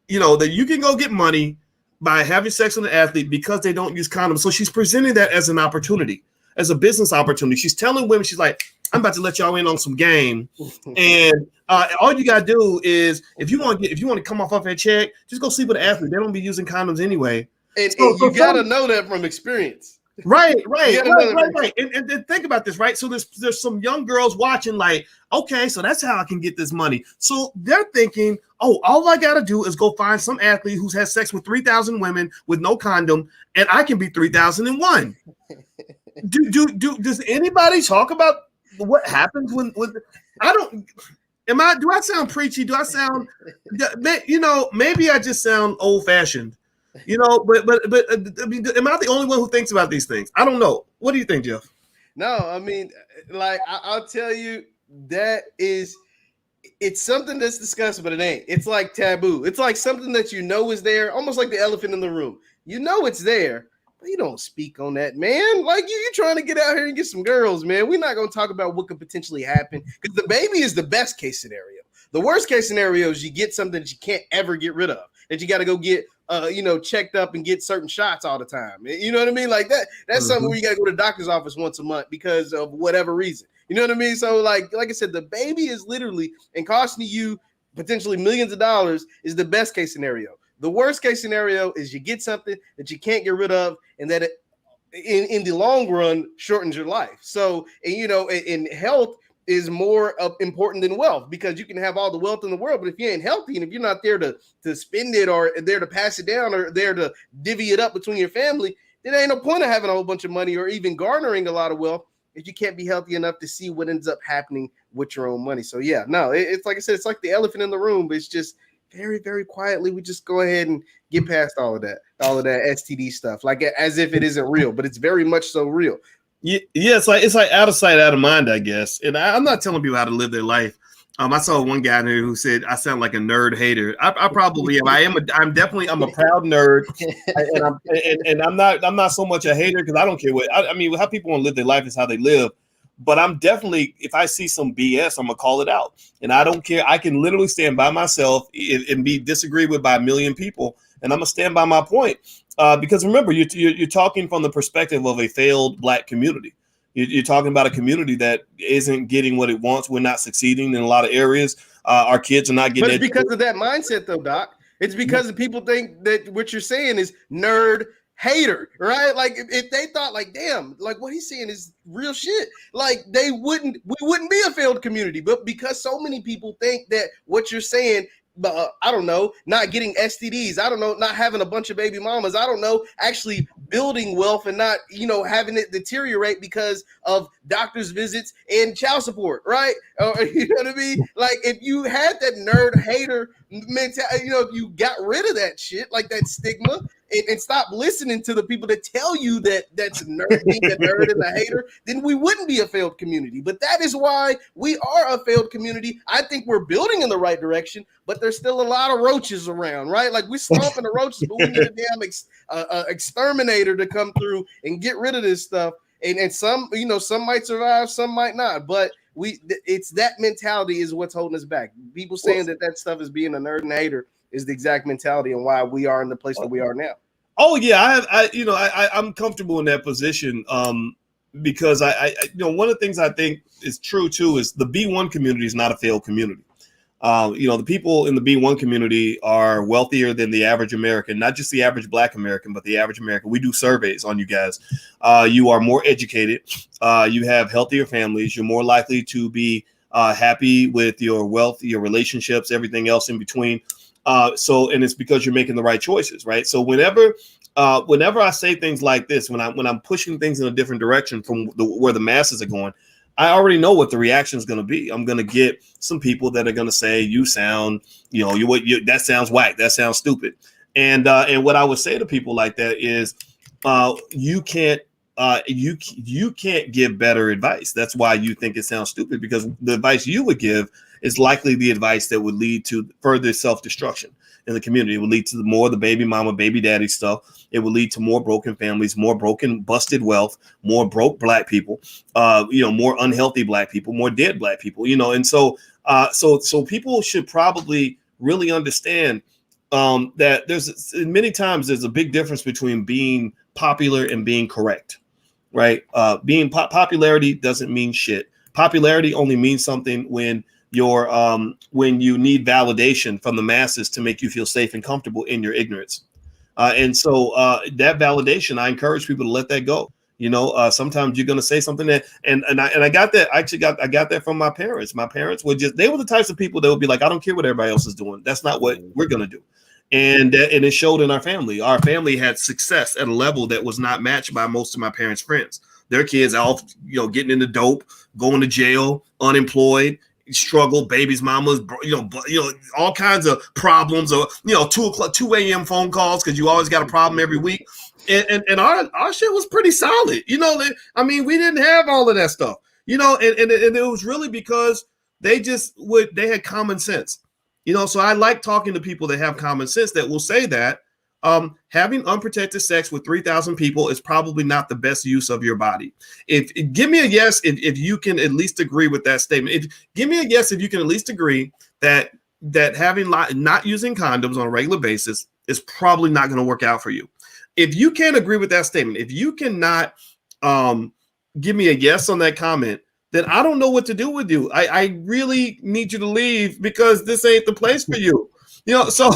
that you can go get money by having sex with an athlete because they don't use condoms. So she's presenting that as an opportunity, as a business opportunity. She's telling women, she's like, I'm about to let y'all in on some game. And all you got to do is, if you want to come off that check, just go sleep with an athlete. They don't be using condoms anyway. And you got to know that from experience. Right. And think about this, right? So there's some young girls watching, like, okay, so that's how I can get this money. So they're thinking, oh, all I got to do is go find some athlete who's had sex with 3,000 women with no condom, and I can be 3,001. Does anybody talk about what happens when I don't? Do I sound preachy? Do I sound, maybe I just sound old fashioned. But I mean, am I the only one who thinks about these things? I don't know. What do you think, Jeff? No, I mean, like, I'll tell you, it's something that's discussed, but it ain't. It's like taboo. It's like something that is there, almost like the elephant in the room. It's there, but you don't speak on that, man. Like, you're trying to get out here and get some girls, man. We're not going to talk about what could potentially happen, because the baby is the best case scenario. The worst case scenario is you get something that you can't ever get rid of, that you got to go get checked up and get certain shots all the time. You know what I mean? Like that's something where you got to go to the doctor's office once a month because of whatever reason. You know what I mean? So like I said, the baby is literally, and costing you potentially millions of dollars is the best case scenario. The worst case scenario is you get something that you can't get rid of, and that in the long run shortens your life. So, in health is more important than wealth, because you can have all the wealth in the world, but if you ain't healthy and if you're not there to spend it, or there to pass it down, or there to divvy it up between your family, then there ain't no point of having a whole bunch of money or even garnering a lot of wealth if you can't be healthy enough to see what ends up happening with your own money. So yeah, no, it's like I said, it's like the elephant in the room, but it's just very, very quietly, we just go ahead and get past all of that STD stuff, like as if it isn't real, but it's very much so real. Yeah, it's like out of sight, out of mind, I guess. And I'm not telling people how to live their life. I saw one guy here who said I sound like a nerd hater. I probably am. I'm definitely a proud nerd, and I'm not so much a hater, because I don't care I mean, how people want to live their life is how they live. But I'm definitely, if I see some BS, I'm gonna call it out, and I don't care. I can literally stand by myself and be disagreed with by a million people, and I'm gonna stand by my point. Because remember, you're talking from the perspective of a failed Black community. You're talking about a community that isn't getting what it wants. We're not succeeding in a lot of areas. Our kids are not getting. But it's because of that mindset, though, Doc. It's because people think that what you're saying is nerd hater, right? Like if they thought, like, damn, like what he's saying is real shit, like we wouldn't be a failed community. But because so many people think that what you're saying, I don't know, not getting STDs, I don't know, not having a bunch of baby mamas, I don't know, actually building wealth and not, having it deteriorate because of doctor's visits and child support, right? You know what I mean? Like if you had that nerd hater mentality, if you got rid of that shit, like that stigma, and stop listening to the people that tell you that that's nerd, being a nerd and a hater, then we wouldn't be a failed community. But that is why we are a failed community. I think we're building in the right direction, but there's still a lot of roaches around, right? Like we're stomping the roaches, but we need a damn exterminator to come through and get rid of this stuff. And some, some might survive, some might not. But it's that mentality is what's holding us back. People saying that stuff is being a nerd and a hater is the exact mentality and why we are in the place that we are now. Oh yeah, I'm comfortable in that position because I one of the things I think is true too is the B1 community is not a failed community. The people in the B1 community are wealthier than the average American, not just the average Black American, but the average American. We do surveys on you guys. You are more educated. You have healthier families. You're more likely to be happy with your wealth, your relationships, everything else in between. And it's because you're making the right choices, right? So whenever I say things like this, when I'm pushing things in a different direction from where the masses are going, I already know what the reaction is going to be. I'm going to get some people that are going to say, you sound, that sounds whack. That sounds stupid. And what I would say to people like that is, you can't give better advice. That's why you think it sounds stupid, because the advice you would give is likely the advice that would lead to further self-destruction in the community. It would lead to more of the baby mama, baby daddy stuff. It would lead to more broken families, more broken, busted wealth, more broke Black people, more unhealthy Black people, more dead Black people, and so people should probably really understand that many times there's a big difference between being popular and being correct, right? Popularity doesn't mean shit. Popularity only means something when you need validation from the masses to make you feel safe and comfortable in your ignorance. And so that validation, I encourage people to let that go. Sometimes you're going to say something that, and I got that. I got that from my parents. My parents they were the types of people that would be like, I don't care what everybody else is doing. That's not what we're going to do. And it showed in our family. Our family had success at a level that was not matched by most of my parents' friends. Their kids all, getting into dope, going to jail, unemployed, struggle, babies, mamas, all kinds of problems, or 2 a.m. phone calls because you always got a problem every week. And our shit was pretty solid. We didn't have all of that stuff. And it was really because they had common sense. So I like talking to people that have common sense that will say that having unprotected sex with 3,000 people is probably not the best use of your body. Give me a yes if you can at least agree with that statement. Give me a yes if you can at least agree that having not using condoms on a regular basis is probably not going to work out for you. If you can't agree with that statement, if you cannot give me a yes on that comment, then I don't know what to do with you. I really need you to leave because this ain't the place for you. So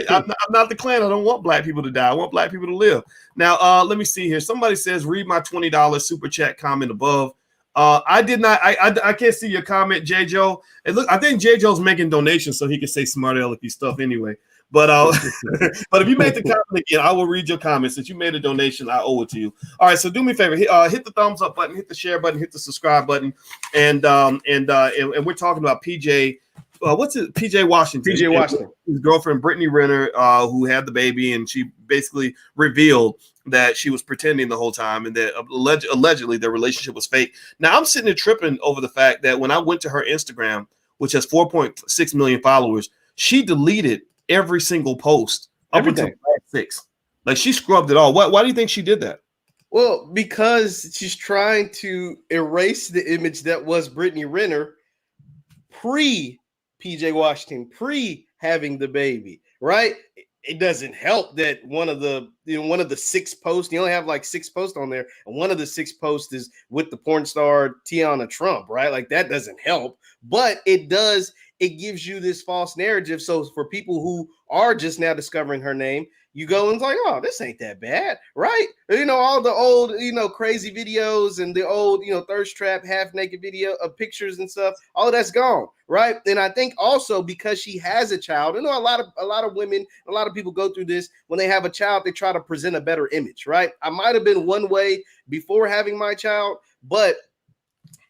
I'm not the Klan. I don't want Black people to die. I want Black people to live. Now, let me see here. Somebody says, read my $20 super chat comment above. I did not. I can't see your comment, J. Joe. And look, I think J. Joe's making donations so he can say smart alecky stuff anyway. But but if you make the comment again, I will read your comment. Since you made a donation, I owe it to you. All right, so do me a favor. Hit the thumbs up button, hit the share button, hit the subscribe button, and we're talking about PJ. What's it? PJ Washington. PJ Washington. His girlfriend Brittany Renner, who had the baby, and she basically revealed that she was pretending the whole time, and that allegedly their relationship was fake. Now I'm sitting there tripping over the fact that when I went to her Instagram, which has 4.6 million followers, she deleted every single post up until 6. Like she scrubbed it all. Why do you think she did that? Well, because she's trying to erase the image that was Brittany Renner pre PJ Washington, pre having the baby, right? it doesn't help that one of the 6 posts, you only have like 6 posts on there, and one of the 6 posts is with the porn star Tiana Trump, right? Like that doesn't help, but it gives you this false narrative. So for people who are just now discovering her name, you go and it's like, oh, this ain't that bad, right? All the old, crazy videos and the old, thirst trap, half naked video of pictures and stuff, all of that's gone, right? And I think also because she has a child, a lot of women, a lot of people go through this when they have a child, they try to present a better image, right? I might have been one way before having my child, but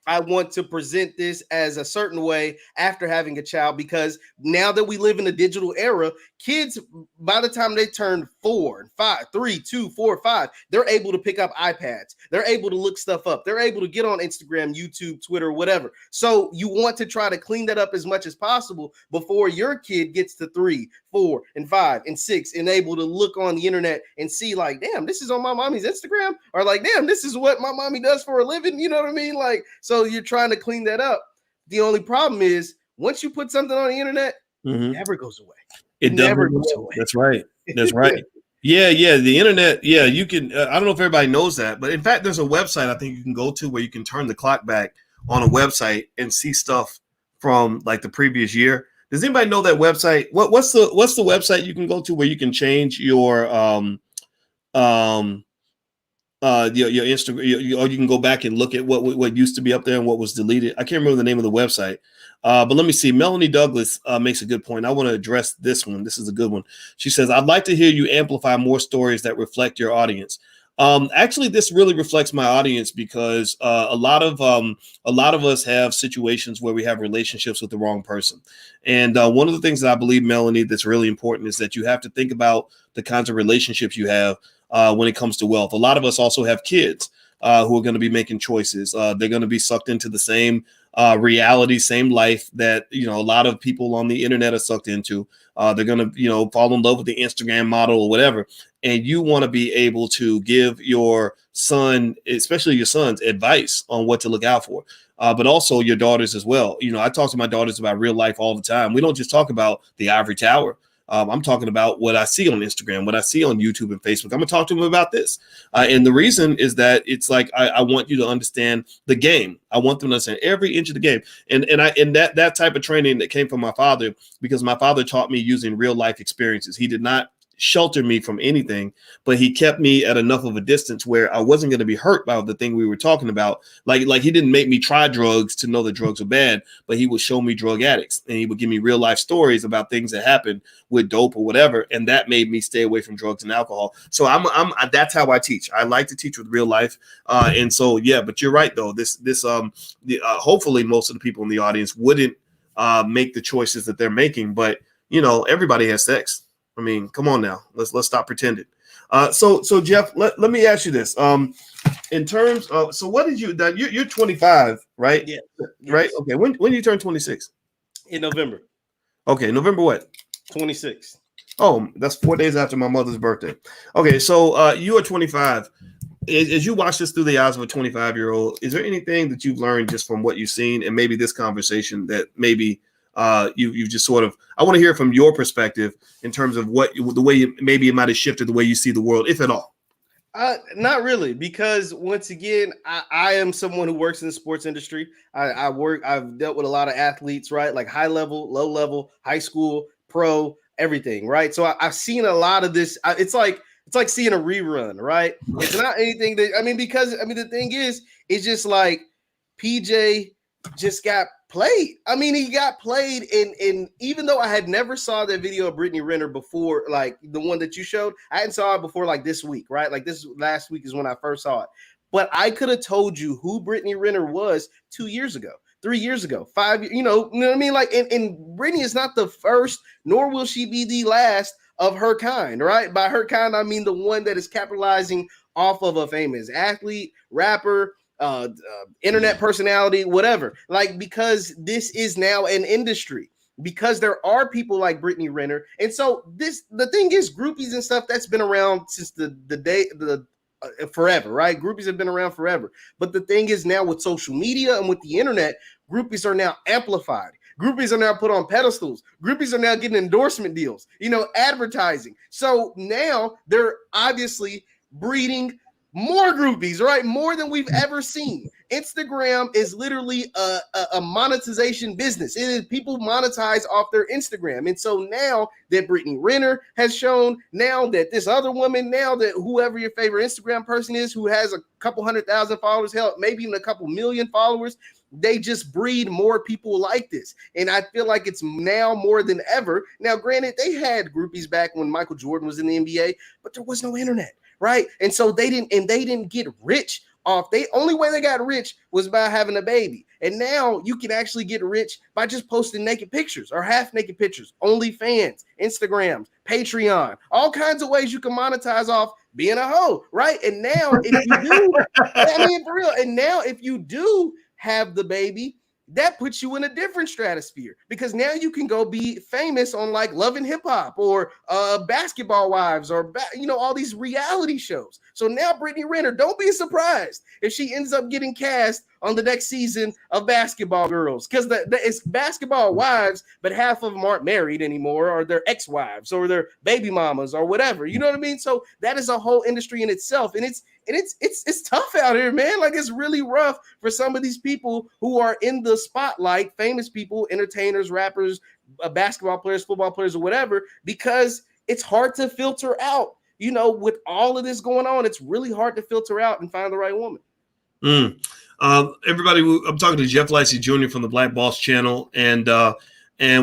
I want to present this as a certain way after having a child, because now that we live in a digital era, kids, by the time they turn 4 and 5, 3, 2, 4, 5, they're able to pick up iPads. They're able to look stuff up. They're able to get on Instagram, YouTube, Twitter, whatever. So you want to try to clean that up as much as possible before your kid gets to 3, 4, and 5, and 6, and able to look on the internet and see like, damn, this is on my mommy's Instagram, or like, damn, this is what my mommy does for a living. You know what I mean? Like, so you're trying to clean that up. The only problem is once you put something on the internet, it never goes away. It never goes away. That's right. That's right. Yeah. The internet. Yeah, you can. I don't know if everybody knows that, but in fact, there's a website I think you can go to where you can turn the clock back on a website and see stuff from like the previous year. Does anybody know that website? What's the website you can go to where you can change your your Instagram, or you can go back and look at what used to be up there and what was deleted. I can't remember the name of the website, but let me see. Melanie Douglas makes a good point. I want to address this one. This is a good one. She says, "I'd like to hear you amplify more stories that reflect your audience." Actually, this really reflects my audience because a lot of us have situations where we have relationships with the wrong person. And one of the things that I believe, Melanie, that's really important is that you have to think about the kinds of relationships you have when it comes to wealth. A lot of us also have kids who are going to be making choices. They're going to be sucked into the same reality, same life that, a lot of people on the internet are sucked into. They're going to, fall in love with the Instagram model or whatever. And you want to be able to give your son, especially your sons, advice on what to look out for, but also your daughters as well. I talk to my daughters about real life all the time. We don't just talk about the ivory tower. I'm talking about what I see on Instagram, what I see on YouTube and Facebook. I'm going to talk to them about this. And the reason is that it's like I want you to understand the game. I want them to understand every inch of the game. And that type of training that came from my father, because my father taught me using real life experiences. He did not shelter me from anything, but he kept me at enough of a distance where I wasn't going to be hurt by the thing we were talking about. Like he didn't make me try drugs to know that drugs are bad, but he would show me drug addicts and he would give me real life stories about things that happened with dope or whatever. And that made me stay away from drugs and alcohol. So that's how I teach. I like to teach with real life. And so, yeah, but you're right though. Hopefully most of the people in the audience wouldn't make the choices that they're making, but everybody has sex. I mean, come on now. Let's stop pretending. So Jeff, let me ask you this. In terms of, so what did you're 25, right? Yeah. Right. Okay. When you turn 26? In November. Okay. November what? 26. Oh, that's 4 days after my mother's birthday. Okay. So you are 25. As you watch this through the eyes of a 25-year-old, is there anything that you've learned just from what you've seen and maybe this conversation that maybe you just sort of, I want to hear from your perspective in terms of the way maybe it might have shifted the way you see the world, if at all. Not really, because once again, I am someone who works in the sports industry. I've dealt with a lot of athletes, right? Like high level, low level, high school, pro, everything, right? So I've seen a lot of this. It's like seeing a rerun, right? It's not anything because the thing is, it's just like PJ just got played. He got played in even though I had never saw that video of Brittany Renner before, like the one that you showed, I hadn't saw it before like this week, right? Like this last week is when I first saw it. But I could have told you who Brittany Renner was 2 years ago, 3 years ago, 5 years, you know what I mean? Like, and Brittany is not the first, nor will she be the last of her kind, right? By her kind, I mean the one that is capitalizing off of a famous athlete, rapper, internet personality, whatever. Like, because this is now an industry, because there are people like Brittany Renner. And so the thing is, groupies and stuff, that's been around since the forever, right? Groupies have been around forever. But the thing is now with social media and with the internet, groupies are now amplified. Groupies are now put on pedestals. Groupies are now getting endorsement deals, advertising. So now they're obviously breeding more groupies, right? More than we've ever seen. Instagram is literally a monetization business. It is people monetize off their Instagram. And so now that Brittany Renner has shown, now that this other woman, now that whoever your favorite Instagram person is who has a couple 100,000 followers, hell, maybe even a couple million followers, they just breed more people like this. And I feel like it's now more than ever. Now, granted, they had groupies back when Michael Jordan was in the NBA, but there was no internet. Right. And so they didn't get rich off. Only way they got rich was by having a baby. And now you can actually get rich by just posting naked pictures or half naked pictures, OnlyFans, Instagrams, Patreon, all kinds of ways you can monetize off being a hoe. Right. And now if you do, I mean, for real. And now if you do have the baby, that puts you in a different stratosphere because now you can go be famous on like Love and Hip Hop or Basketball Wives or all these reality shows. So now Brittany Renner, don't be surprised if she ends up getting cast on the next season of Basketball Girls because it's Basketball Wives, but half of them aren't married anymore or they're ex-wives or they're baby mamas or whatever. You know what I mean? So that is a whole industry in itself, and it's tough out here, man. Like it's really rough for some of these people who are in the spotlight, famous people, entertainers, rappers, basketball players, football players, or whatever, because it's hard to filter out. With all of this going on, it's really hard to filter out and find the right woman. Everybody, I'm talking to Jeff Lightsy Jr. from the Black Boss Channel, and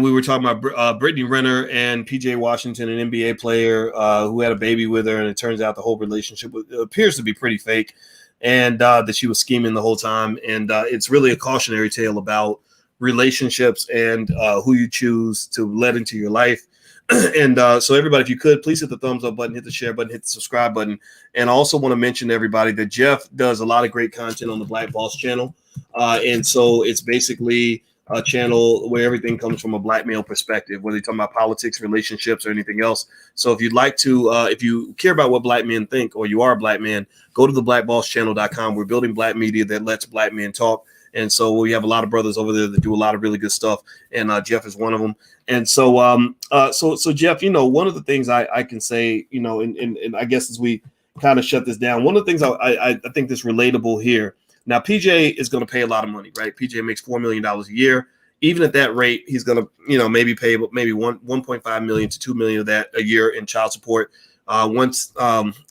we were talking about Brittany Renner and PJ Washington, an NBA player who had a baby with her, and it turns out the whole relationship appears to be pretty fake, and that she was scheming the whole time. And it's really a cautionary tale about relationships and who you choose to let into your life. And so everybody, if you could, please hit the thumbs up button, hit the share button, hit the subscribe button. And I also want to mention to everybody that Jeff does a lot of great content on the Black Boss Channel. And so it's basically a channel where everything comes from a black male perspective, whether you're talking about politics, relationships, or anything else. So if you'd like to, if you care about what black men think, or you are a black man, go to the blackbosschannel.com. We're building black media that lets black men talk. And so we have a lot of brothers over there that do a lot of really good stuff. And Jeff is one of them. And so, so Jeff, one of the things I can say, and I guess as we kind of shut this down, one of the things I think that's relatable here. Now, PJ is going to pay a lot of money, right? PJ makes $4 million a year. Even at that rate, he's going to, maybe pay maybe 1.5 million to 2 million of that a year in child support. Once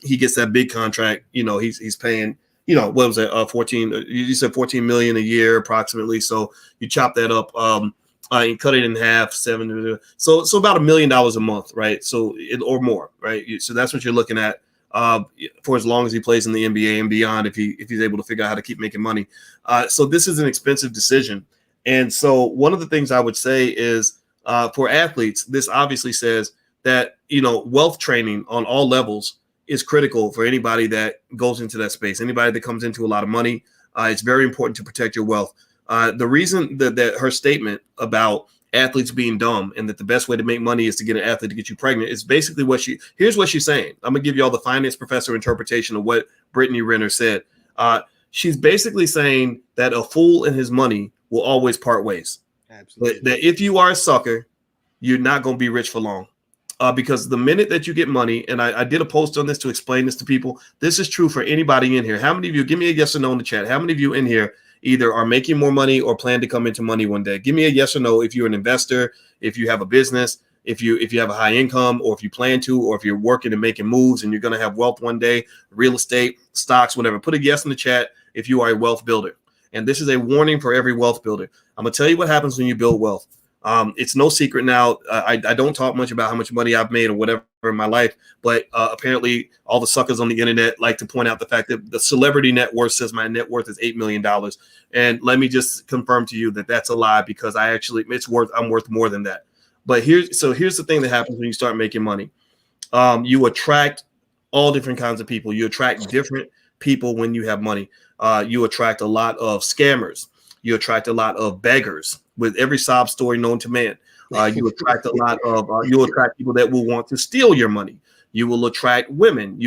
he gets that big contract, he's paying, what was it? 14, you said 14 million a year approximately. So you chop that up, and cut it in half, so about $1 million a month, right? So or more, right? So that's what you're looking at for as long as he plays in the NBA and beyond, if he's able to figure out how to keep making money. So this is an expensive decision. And so one of the things I would say is for athletes, this obviously says that, wealth training on all levels is critical for anybody that goes into that space. Anybody that comes into a lot of money, it's very important to protect your wealth. The reason that her statement about athletes being dumb and that the best way to make money is to get an athlete to get you pregnant is basically here's what she's saying. I'm gonna give you all the finance professor interpretation of what Brittany Renner said. She's basically saying that a fool and his money will always part ways. Absolutely. That if you are a sucker, you're not going to be rich for long. Because the minute that you get money, and I did a post on this to explain this to people, this is true for anybody in here. How many of you, give me a yes or no in the chat, how many of you in here either are making more money or plan to come into money one day? Give me a yes or no if you're an investor, if you have a business, if you have a high income, or if you plan to, or if you're working and making moves and you're going to have wealth one day, real estate, stocks, whatever. Put a yes in the chat if you are a wealth builder. And this is a warning for every wealth builder. I'm going to tell you what happens when you build wealth. It's no secret now. I don't talk much about how much money I've made or whatever in my life, but apparently all the suckers on the internet like to point out the fact that the celebrity net worth says my net worth is $8 million. And let me just confirm to you that that's a lie, because I'm worth more than that. But here's the thing that happens when you start making money. You attract all different kinds of people. You attract different people when you have money. You attract a lot of scammers. You attract a lot of beggars with every sob story known to man. You attract you'll attract people that will want to steal your money. You will attract women.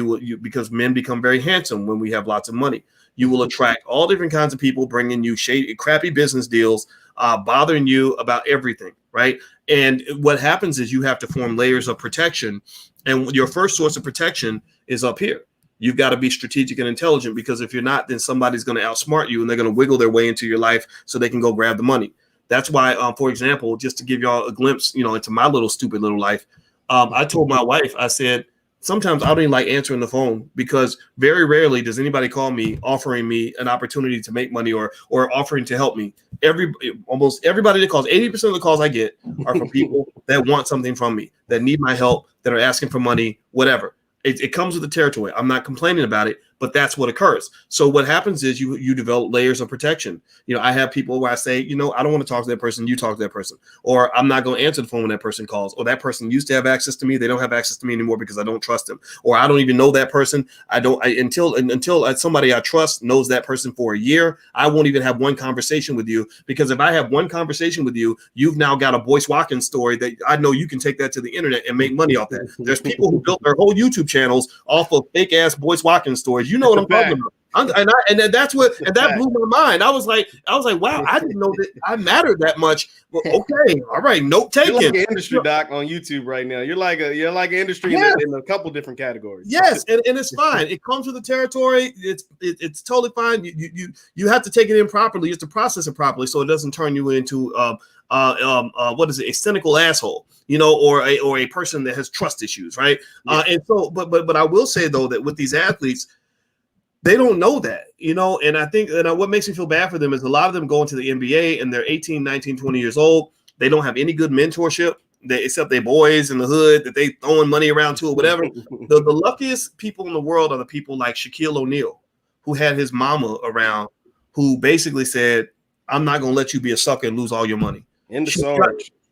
Because men become very handsome when we have lots of money. You will attract all different kinds of people bringing you crappy business deals, bothering you about everything, right? And what happens is you have to form layers of protection. And your first source of protection is up here. You've got to be strategic and intelligent, because if you're not, then somebody's going to outsmart you and they're going to wiggle their way into your life so they can go grab the money. That's why, for example, just to give y'all a glimpse, into my little stupid little life, I told my wife, I said, sometimes I don't even like answering the phone, because very rarely does anybody call me offering me an opportunity to make money or offering to help me. Almost everybody that calls, 80% of the calls I get are from people that want something from me, that need my help, that are asking for money, whatever. It comes with the territory. I'm not complaining about it, but that's what occurs. So what happens is you develop layers of protection. I have people where I say, I don't want to talk to that person. You talk to that person, or I'm not going to answer the phone when that person calls, or that person used to have access to me. They don't have access to me anymore because I don't trust them, or I don't even know that person. Until somebody I trust knows that person for a year, I won't even have one conversation with you, because if I have one conversation with you, you've now got a Boyce Watkins story that I know you can take that to the internet and make money off that. There's people who built their whole YouTube channels off of fake ass Boyce Watkins stories. You know what I'm talking about. That blew my mind. I was like, wow, I didn't know that I mattered that much. Well, okay, all right, note taken. You're like an industry doc on YouTube right now. You're like an industry in a couple different categories. Yes, and it's fine. It comes with the territory. It's totally fine. You have to take it in properly. You have to process it properly so it doesn't turn you into what is it, a cynical asshole, or a person that has trust issues, right? Yeah. And so, but I will say though that with these athletes, they don't know that, and I think what makes me feel bad for them is a lot of them go into the NBA and they're 18, 19, 20 years old. They don't have any good mentorship, except they boys in the hood that they throwing money around to or whatever. The luckiest people in the world are the people like Shaquille O'Neal, who had his mama around, who basically said, I'm not going to let you be a sucker and lose all your money.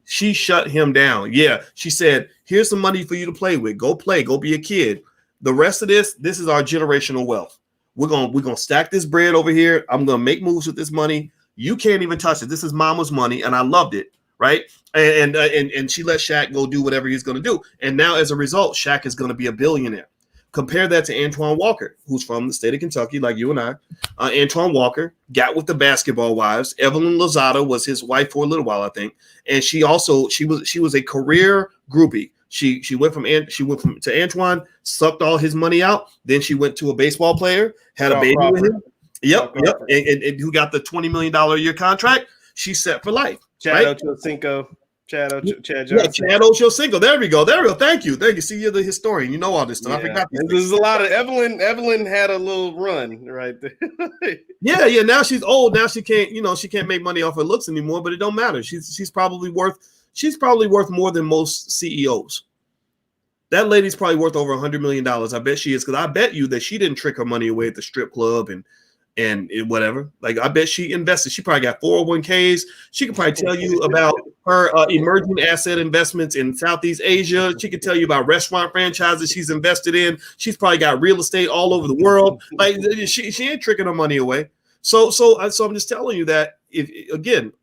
She shut him down. Yeah. She said, here's some money for you to play with. Go play. Go be a kid. The rest of this is our generational wealth. We're gonna stack this bread over here. I'm gonna make moves with this money. You can't even touch it. This is mama's money, and I loved it, right? And she let Shaq go do whatever he's gonna do. And now, as a result, Shaq is gonna be a billionaire. Compare that to Antoine Walker, who's from the state of Kentucky, like you and I. Antoine Walker got with the basketball wives. Evelyn Lozada was his wife for a little while, I think, and she was a career groupie. She went to Antoine, sucked all his money out. Then she went to a baseball player, had a baby with him. Yep. And who got the $20 million a year contract? She's set for life. Chad Ochocinco. Chad Johnson. Yeah, Chad Ochocinco. There we go. Thank you. See, you're the historian. You know all this stuff. Yeah. I forgot. There's a lot of Evelyn had a little run right there. Yeah. Now she's old. Now she can't make money off her looks anymore. But it don't matter. She's probably worth more than most CEOs. That lady's probably worth over $100 million. I bet she is, because I bet you that she didn't trick her money away at the strip club and whatever. Like, I bet she invested. She probably got 401ks. She could probably tell you about her emerging asset investments in Southeast Asia. She could tell you about restaurant franchises she's invested in. She's probably got real estate all over the world. Like, she ain't tricking her money away. So I'm just telling you that, if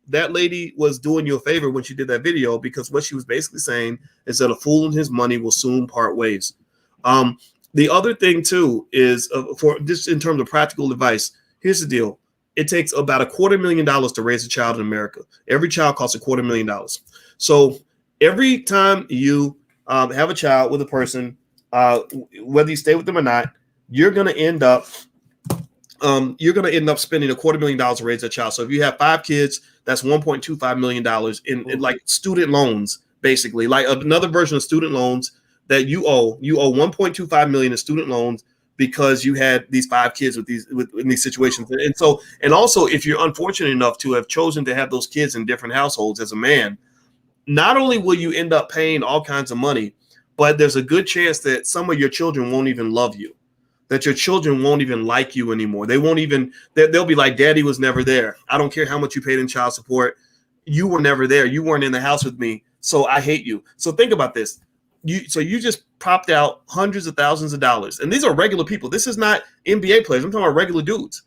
that lady was doing you a favor when she did that video, because what she was basically saying is that a fool and his money will soon part ways. The other thing too is, for just in terms of practical advice, here's the deal. It takes about $250,000 to raise a child in America. Every child costs $250,000. So every time you have a child with a person, whether you stay with them or not, you're going to end up spending $250,000 to raise a child. So if you have 5 kids, that's $1.25 million in like student loans, basically, like another version of student loans that you owe. You owe $1.25 million in student loans because you had these 5 kids in these situations. And also, if you're unfortunate enough to have chosen to have those kids in different households as a man, not only will you end up paying all kinds of money, but there's a good chance that some of your children won't even love you, that your children won't even like you anymore. They'll be like, Daddy was never there. I don't care how much you paid in child support. You were never there. You weren't in the house with me. So I hate you. So think about this. You just popped out hundreds of thousands of dollars. And these are regular people. This is not NBA players. I'm talking about regular dudes.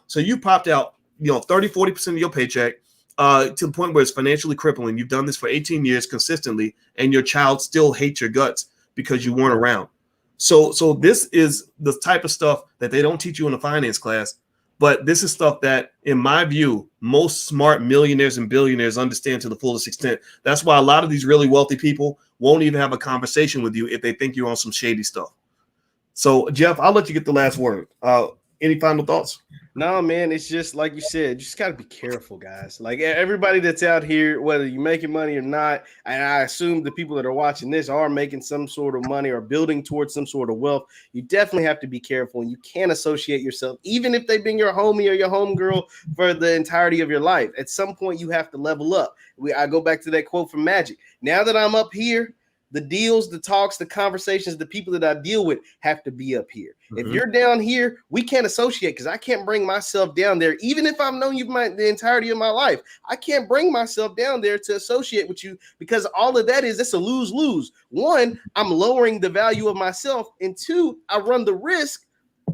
So you popped out, 30, 40% of your paycheck to the point where it's financially crippling. You've done this for 18 years consistently, and your child still hates your guts because you weren't around. So this is the type of stuff that they don't teach you in a finance class, But this is stuff that, in my view, most smart millionaires and billionaires understand to the fullest extent. That's why a lot of these really wealthy people won't even have a conversation with you if they think you're on some shady stuff. So, Jeff, I'll let you get the last word. Any final thoughts? No, man, it's just like you said, you just got to be careful, guys. Like everybody that's out here, whether you're making money or not, and I assume the people that are watching this are making some sort of money or building towards some sort of wealth. You definitely have to be careful, and you can't associate yourself, even if they've been your homie or your homegirl for the entirety of your life. At some point, you have to level up. I go back to that quote from Magic. Now that I'm up here, the deals, the talks, the conversations, the people that I deal with have to be up here. If you're down here, we can't associate because I can't bring myself down there. Even if I've known you the entirety of my life, I can't bring myself down there to associate with you because all of that it's a lose-lose. One, I'm lowering the value of myself. And two, I run the risk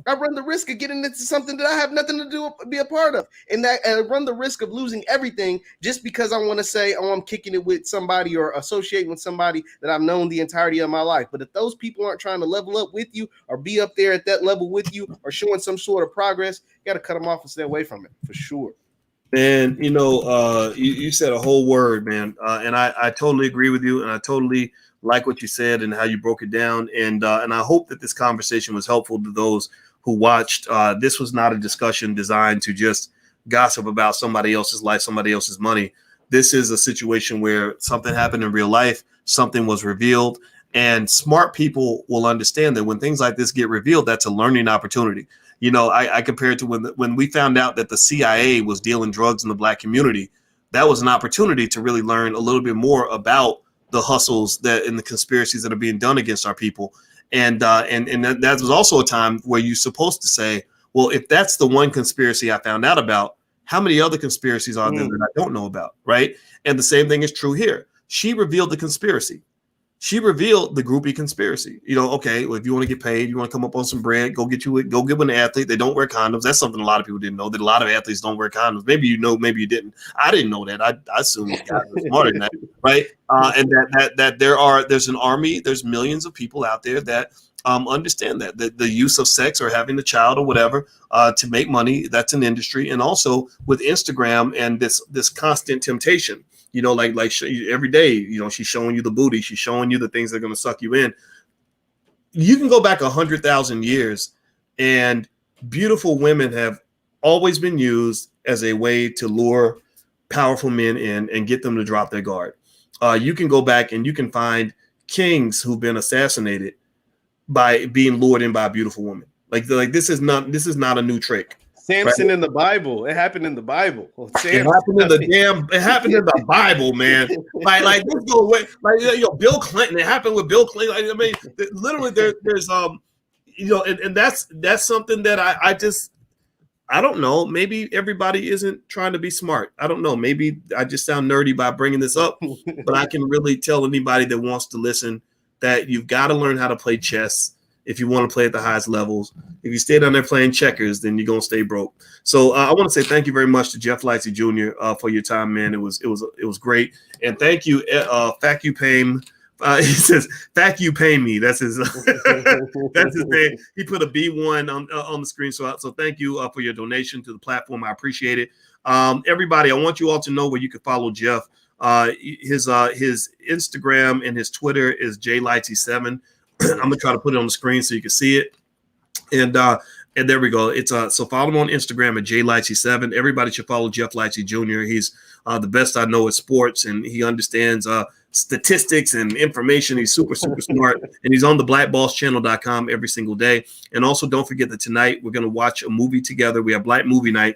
of getting into something that I have nothing to do be a part of, and I run the risk of losing everything just because I want to say, oh, I'm kicking it with somebody or associating with somebody that I've known the entirety of my life. But if those people aren't trying to level up with you or be up there at that level with you or showing some sort of progress, you got to cut them off and stay away from it for sure. And you said a whole word, man, and I totally agree with you, and I totally like what you said and how you broke it down, and I hope that this conversation was helpful to those who watched. This was not a discussion designed to just gossip about somebody else's life, somebody else's money. This is a situation where something happened in real life, something was revealed, and smart people will understand that when things like this get revealed, that's a learning opportunity. I compare it to when we found out that the CIA was dealing drugs in the Black community. That was an opportunity to really learn a little bit more about the hustles and the conspiracies that are being done against our people. And that was also a time where you're supposed to say, well, if that's the one conspiracy I found out about, how many other conspiracies are there that I don't know about, right? And the same thing is true here. She revealed the conspiracy. She revealed the groupie conspiracy. Okay, well, if you want to get paid, you want to come up on some bread, go give an athlete. They don't wear condoms. That's something a lot of people didn't know, that a lot of athletes don't wear condoms. Maybe you know, maybe you didn't. I didn't know that. I assumed guys were smarter than that, right? And that there's an army, there's millions of people out there that understand that the use of sex or having a child or whatever to make money, that's an industry. And also with Instagram and this constant temptation. Every day, she's showing you the booty. She's showing you the things that are going to suck you in. You can go back 100,000 years, and beautiful women have always been used as a way to lure powerful men in and get them to drop their guard. You can go back and you can find kings who've been assassinated by being lured in by a beautiful woman. This is not a new trick. Samson in the Bible. It happened in the Bible. It happened in the Bible, man. Like this go away. Bill Clinton. It happened with Bill Clinton. Literally, there's and that's something that I don't know. Maybe everybody isn't trying to be smart. I don't know. Maybe I just sound nerdy by bringing this up, but I can really tell anybody that wants to listen that you've got to learn how to play chess if you want to play at the highest levels. If you stay down there playing checkers, then you're going to stay broke. So I want to say thank you very much to Jeff Lightsy Jr. For your time, man. It was great. And thank you, Fact You Payme. He says, "Fact You Pay Me." That's his that's his name. He put a B1 on the screen. So thank you for your donation to the platform. I appreciate it. Everybody, I want you all to know where you can follow Jeff. His Instagram and his Twitter is jlightsy7. I'm gonna try to put it on the screen so you can see it. And there we go. It's so follow him on Instagram at jlightsy7. Everybody should follow Jeff Lightsy Jr. He's the best I know at sports, and he understands statistics and information. He's super smart, and he's on the blackbosschannel.com every single day. And also, don't forget that tonight we're gonna watch a movie together. We have Black Movie Night.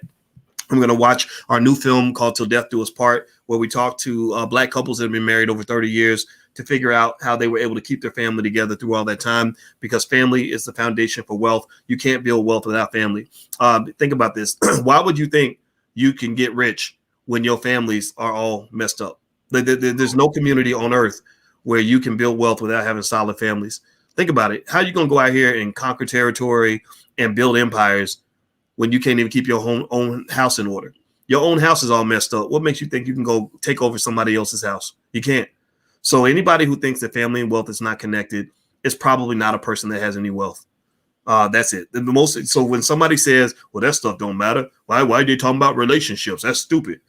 I'm going to watch our new film called Till Death Do Us Part, where we talk to Black couples that have been married over 30 years to figure out how they were able to keep their family together through all that time, because family is the foundation for wealth. You can't build wealth without family. Think about this. Why would you think you can get rich when your families are all messed up? There's no community on earth where you can build wealth without having solid families. Think about it. How are you going to go out here and conquer territory and build empires when you can't even keep your own house in order? Your own house is all messed up. What makes you think you can go take over somebody else's house? You can't. So anybody who thinks that family and wealth is not connected is probably not a person that has any wealth. That's it. And the most, so when somebody says, well, that stuff don't matter, why are they talking about relationships? That's stupid.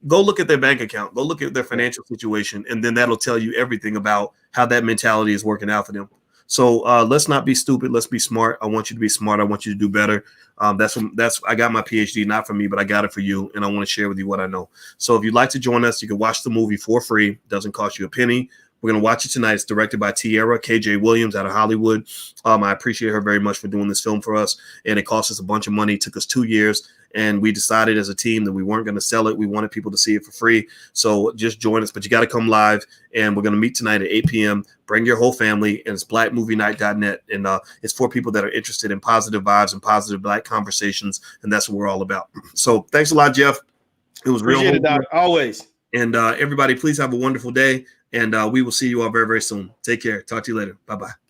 Go look at their bank account, go look at their financial situation, and then that'll tell you everything about how that mentality is working out for them. So let's not be stupid. Let's be smart. I want you to be smart. I want you to do better. That's I got my PhD, not for me, but I got it for you. And I want to share with you what I know. So if you'd like to join us, you can watch the movie for free. It doesn't cost you a penny. We're going to watch it tonight. It's directed by Tierra KJ Williams out of Hollywood. I appreciate her very much for doing this film for us. And it cost us a bunch of money. It took us 2 years. And we decided as a team that we weren't going to sell it. We wanted people to see it for free. So just join us. But you got to come live. And we're going to meet tonight at 8 p.m. Bring your whole family. And it's blackmovienight.net. And it's for people that are interested in positive vibes and positive Black conversations. And that's what we're all about. So thanks a lot, Jeff. It was real. Appreciate it, Doc. Always. And everybody, please have a wonderful day. And we will see you all very, very soon. Take care. Talk to you later. Bye-bye.